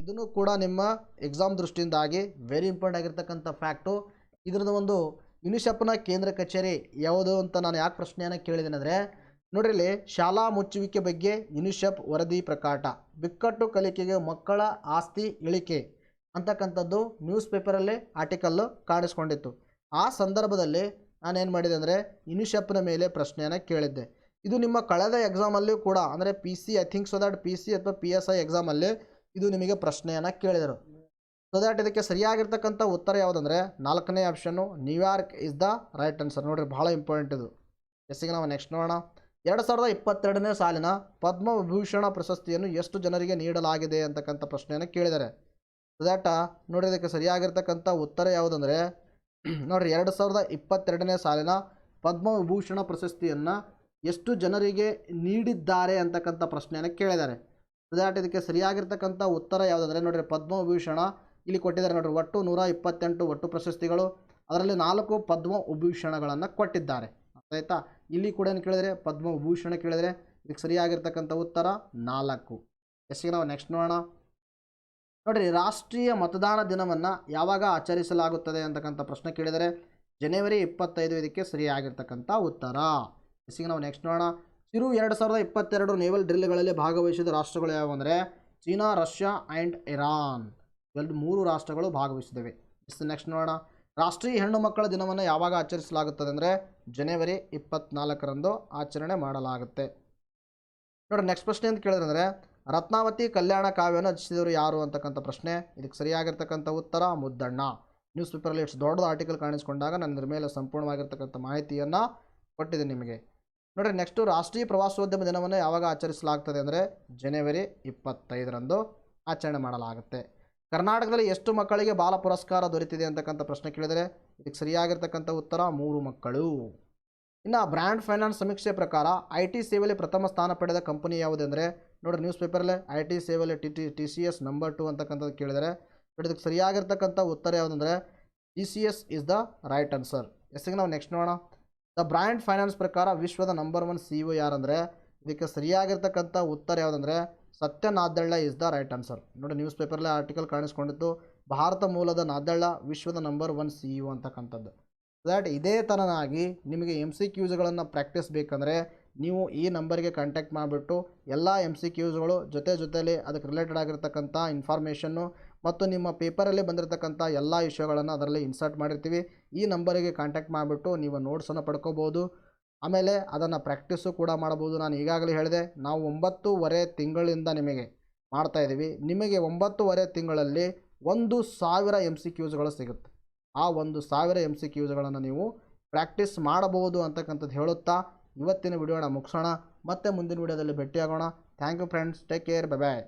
ಇದನ್ನು ಕೂಡ ನಿಮ್ಮ ಎಕ್ಸಾಮ್ ದೃಷ್ಟಿಯಿಂದಾಗಿ ವೆರಿ ಇಂಪಾರ್ಟೆಂಟ್ ಆಗಿರ್ತಕ್ಕಂಥ ಫ್ಯಾಕ್ಟು. ಇದರದ್ದು ಒಂದು ಯುನಿಸೆಫ್ನ ಕೇಂದ್ರ ಕಚೇರಿ ಯಾವುದು ಅಂತ ನಾನು ಯಾಕೆ ಪ್ರಶ್ನೆಯನ್ನು ಕೇಳಿದ್ದೇನೆ ಅಂದರೆ, ನೋಡ್ರಿ, ಇಲ್ಲಿ ಶಾಲಾ ಮುಚ್ಚುವಿಕೆ ಬಗ್ಗೆ ಯುನಿಸೆಫ್ ವರದಿ ಪ್ರಕಟ, ಬಿಕ್ಕಟ್ಟು ಕಲಿಕೆಗೆ ಮಕ್ಕಳ ಆಸ್ತಿ ಇಳಿಕೆ ಅಂತಕ್ಕಂಥದ್ದು ನ್ಯೂಸ್ ಪೇಪರಲ್ಲಿ ಆರ್ಟಿಕಲ್ಲು ಕಾಣಿಸ್ಕೊಂಡಿತ್ತು. ಆ ಸಂದರ್ಭದಲ್ಲಿ ನಾನೇನು ಮಾಡಿದೆ ಅಂದರೆ ಯುನಿಸೆಫ್ನ ಮೇಲೆ ಪ್ರಶ್ನೆಯನ್ನು ಕೇಳಿದ್ದೆ. ಇದು ನಿಮ್ಮ ಕಳೆದ ಎಕ್ಸಾಮಲ್ಲಿಯೂ ಕೂಡ ಅಂದರೆ PC I think so that PC ಅಥವಾ PSI ಎಕ್ಸಾಮಲ್ಲಿ ಇದು ನಿಮಗೆ ಪ್ರಶ್ನೆಯನ್ನು ಕೇಳಿದರು. ಸೊ ದ್ಯಾಟ್ ಇದಕ್ಕೆ ಸರಿಯಾಗಿರ್ತಕ್ಕಂಥ ಉತ್ತರ ಯಾವುದಂದರೆ 4ನೇ option New York is the right answer. ನೋಡಿರಿ, ಭಾಳ ಇಂಪಾರ್ಟೆಂಟ್ ಇದು. ಎಸ್ಸಿಗೆ ನಾವು ನೆಕ್ಸ್ಟ್ ನೋಡೋಣ. 2022ನೇ ಸಾಲಿನ ಪದ್ಮವಿಭೂಷಣ ಪ್ರಶಸ್ತಿಯನ್ನು ಎಷ್ಟು ಜನರಿಗೆ ನೀಡಲಾಗಿದೆ ಅಂತಕ್ಕಂಥ ಪ್ರಶ್ನೆಯನ್ನು ಕೇಳಿದ್ದಾರೆ. ಸೊ ದ್ಯಾಟ್ ನೋಡಿರಿ, ಇದಕ್ಕೆ ಸರಿಯಾಗಿರ್ತಕ್ಕಂಥ ಉತ್ತರ ಯಾವುದಂದರೆ ನೋಡಿರಿ, 2022ನೇ ಸಾಲಿನ ಪದ್ಮವಿಭೂಷಣ ಪ್ರಶಸ್ತಿಯನ್ನು ಎಷ್ಟು ಜನರಿಗೆ ನೀಡಿದ್ದಾರೆ ಅಂತಕ್ಕಂಥ ಪ್ರಶ್ನೆಯನ್ನು ಕೇಳಿದ್ದಾರೆ. ಸೊ ದ್ಯಾಟ್ ಇದಕ್ಕೆ ಸರಿಯಾಗಿರ್ತಕ್ಕಂಥ ಉತ್ತರ ಯಾವುದಂದರೆ ನೋಡಿರಿ, ಪದ್ಮವಿಭೂಷಣ ಇಲ್ಲಿ ಕೊಟ್ಟಿದ್ದಾರೆ. ನೋಡಿರಿ, ಒಟ್ಟು 128 ಒಟ್ಟು ಪ್ರಶಸ್ತಿಗಳು, ಅದರಲ್ಲಿ 4 ಪದ್ಮವಿಭೂಷಣಗಳನ್ನು ಕೊಟ್ಟಿದ್ದಾರೆ. ಆಯಿತಾ, ಇಲ್ಲಿ ಕೂಡ ಏನು ಕೇಳಿದರೆ ಪದ್ಮವಿಭೂಷಣ ಕೇಳಿದರೆ ಇದಕ್ಕೆ ಸರಿಯಾಗಿರ್ತಕ್ಕಂಥ ಉತ್ತರ 4. ಎಸ್ಸಿಗೆ ನಾವು ನೆಕ್ಸ್ಟ್ ನೋಡೋಣ. ನೋಡಿರಿ, ರಾಷ್ಟ್ರೀಯ ಮತದಾನ ದಿನವನ್ನು ಯಾವಾಗ ಆಚರಿಸಲಾಗುತ್ತದೆ ಅಂತಕ್ಕಂಥ ಪ್ರಶ್ನೆ ಕೇಳಿದರೆ ಜನವರಿ 25 ಇದಕ್ಕೆ ಸರಿಯಾಗಿರ್ತಕ್ಕಂಥ ಉತ್ತರ. ಎಸ್ಸಿಗೆ ನಾವು ನೆಕ್ಸ್ಟ್ ನೋಡೋಣ. ಚಿರು 2022 ನೇವಲ್ ಡ್ರಿಲ್ಗಳಲ್ಲಿ ಭಾಗವಹಿಸಿದ ರಾಷ್ಟ್ರಗಳು ಯಾವುವು ಅಂದರೆ ಚೀನಾ, ರಷ್ಯಾ ಆ್ಯಂಡ್ ಇರಾನ್. ಇವೆರಡು 3 ರಾಷ್ಟ್ರಗಳು ಭಾಗವಹಿಸಿದವೆ. ನೆಕ್ಸ್ಟ್ ನೋಡೋಣ. ರಾಷ್ಟ್ರೀಯ ಹೆಣ್ಣು ಮಕ್ಕಳ ದಿನವನ್ನು ಯಾವಾಗ ಆಚರಿಸಲಾಗುತ್ತದೆ ಅಂದರೆ ಜನವರಿ 24ರಂದು ಆಚರಣೆ ಮಾಡಲಾಗುತ್ತೆ. ನೋಡಿ, ನೆಕ್ಸ್ಟ್ ಪ್ರಶ್ನೆ ಅಂತ ಕೇಳಿದ್ರೆ ಅಂದರೆ ರತ್ನಾವತಿ ಕಲ್ಯಾಣ ಕಾವ್ಯವನ್ನು ರಚಿಸಿದವರು ಯಾರು ಅಂತಕ್ಕಂಥ ಪ್ರಶ್ನೆ. ಇದಕ್ಕೆ ಸರಿಯಾಗಿರ್ತಕ್ಕಂಥ ಉತ್ತರ ಮುದ್ದಣ್ಣ. ನ್ಯೂಸ್ ಪೇಪರಲ್ಲಿ ಇಷ್ಟು ದೊಡ್ಡದು ಆರ್ಟಿಕಲ್ ಕಾಣಿಸ್ಕೊಂಡಾಗ ನಾನು ಇದ್ರ ಮೇಲೆ ಸಂಪೂರ್ಣವಾಗಿರ್ತಕ್ಕಂಥ ಮಾಹಿತಿಯನ್ನು ಕೊಟ್ಟಿದ್ದೀನಿ ನಿಮಗೆ. ನೋಡಿರಿ, ನೆಕ್ಸ್ಟು ರಾಷ್ಟ್ರೀಯ ಪ್ರವಾಸೋದ್ಯಮ ದಿನವನ್ನು ಯಾವಾಗ ಆಚರಿಸಲಾಗ್ತದೆ ಅಂದರೆ ಜನವರಿ 25ರಂದು ಆಚರಣೆ ಮಾಡಲಾಗುತ್ತೆ. ಕರ್ನಾಟಕದಲ್ಲಿ ಎಷ್ಟು ಮಕ್ಕಳಿಗೆ ಬಾಲ ಪುರಸ್ಕಾರ ದೊರೆತಿದೆ ಅಂತಕ್ಕಂಥ ಪ್ರಶ್ನೆ ಕೇಳಿದರೆ ಇದಕ್ಕೆ ಸರಿಯಾಗಿರ್ತಕ್ಕಂಥ ಉತ್ತರ 3 ಮಕ್ಕಳು. ಇನ್ನು ಬ್ರ್ಯಾಂಡ್ ಫೈನಾನ್ಸ್ ಸಮೀಕ್ಷೆ ಪ್ರಕಾರ IT ಸೇವೆಯಲ್ಲಿ ಪ್ರಥಮ ಸ್ಥಾನ ಪಡೆದ ಕಂಪನಿ ಯಾವುದು ಅಂದರೆ ನೋಡಿರಿ, ನ್ಯೂಸ್ ಪೇಪರಲ್ಲೇ IT ಸೇವೆಯಲ್ಲಿ TCS ನಂಬರ್ 2 ಅಂತಕ್ಕಂಥದ್ದು ಕೇಳಿದರೆ ಇದಕ್ಕೆ ಸರಿಯಾಗಿರ್ತಕ್ಕಂಥ ಉತ್ತರ ಯಾವುದಂದರೆ TCS is the right answer. ಎಸ್ಸಿಗೆ ನಾವು ನೆಕ್ಸ್ಟ್ ನೋಡೋಣ. ದ ಬ್ರ್ಯಾಂಡ್ ಫೈನಾನ್ಸ್ ಪ್ರಕಾರ ವಿಶ್ವದ ನಂಬರ್ 1 CEO ಯಾರಂದರೆ ಇದಕ್ಕೆ ಸರಿಯಾಗಿರ್ತಕ್ಕಂಥ ಉತ್ತರ ಯಾವುದಂದರೆ ಸತ್ಯ ನಾದೆಳ್ಳ ಇಸ್ ದ ರೈಟ್ ಆನ್ಸರ್. ನೋಡಿ, ನ್ಯೂಸ್ ಪೇಪರ್ಲೆ ಆರ್ಟಿಕಲ್ ಕಾಣಿಸ್ಕೊಂಡಿತ್ತು, ಭಾರತ ಮೂಲದ ನಾದೆಳ್ಳ ವಿಶ್ವದ ನಂಬರ್ 1 CEO ಅಂತಕ್ಕಂಥದ್ದು. ದ್ಯಾಟ್ ಇದೇ ಥರನಾಗಿ ನಿಮಗೆ MCQಸ್ಗಳನ್ನು ಪ್ರಾಕ್ಟೀಸ್ ಬೇಕಂದರೆ ನೀವು ಈ ನಂಬರ್ಗೆ ಕಾಂಟ್ಯಾಕ್ಟ್ ಮಾಡಿಬಿಟ್ಟು ಎಲ್ಲ MCQಸ್ಗಳು ಜೊತೆಯಲ್ಲಿ ಅದಕ್ಕೆ ರಿಲೇಟೆಡ್ ಆಗಿರ್ತಕ್ಕಂಥ ಇನ್ಫಾರ್ಮೇಷನ್ನು ಮತ್ತು ನಿಮ್ಮ ಪೇಪರಲ್ಲಿ ಬಂದಿರತಕ್ಕಂಥ ಎಲ್ಲ ವಿಷಯಗಳನ್ನು ಅದರಲ್ಲಿ ಇನ್ಸರ್ಟ್ ಮಾಡಿರ್ತೀವಿ. ಈ ನಂಬರಿಗೆ ಕಾಂಟ್ಯಾಕ್ಟ್ ಮಾಡಿಬಿಟ್ಟು ನೀವು ನೋಟ್ಸನ್ನು ಪಡ್ಕೋಬೋದು. ಆಮೇಲೆ ಅದನ್ನು ಪ್ರಾಕ್ಟೀಸು ಕೂಡ ಮಾಡ್ಬೋದು. ನಾನು ಈಗಾಗಲೇ ಹೇಳಿದೆ, ನಾವು 9.5 ತಿಂಗಳಿಂದ ನಿಮಗೆ ಮಾಡ್ತಾಯಿದ್ದೀವಿ. ನಿಮಗೆ 9.5 ತಿಂಗಳಲ್ಲಿ 1000 MCQಸ್ಗಳು ಸಿಗುತ್ತೆ. ಆ 1000 MCQಸ್ಗಳನ್ನು ನೀವು ಪ್ರಾಕ್ಟೀಸ್ ಮಾಡಬಹುದು ಅಂತಕ್ಕಂಥದ್ದು ಹೇಳುತ್ತಾ ಇವತ್ತಿನ ವಿಡಿಯೋನ ಮುಗಿಸೋಣ. ಮತ್ತೆ ಮುಂದಿನ ವಿಡಿಯೋದಲ್ಲಿ ಭೇಟಿಯಾಗೋಣ. Thank you friends, take care, bye bye.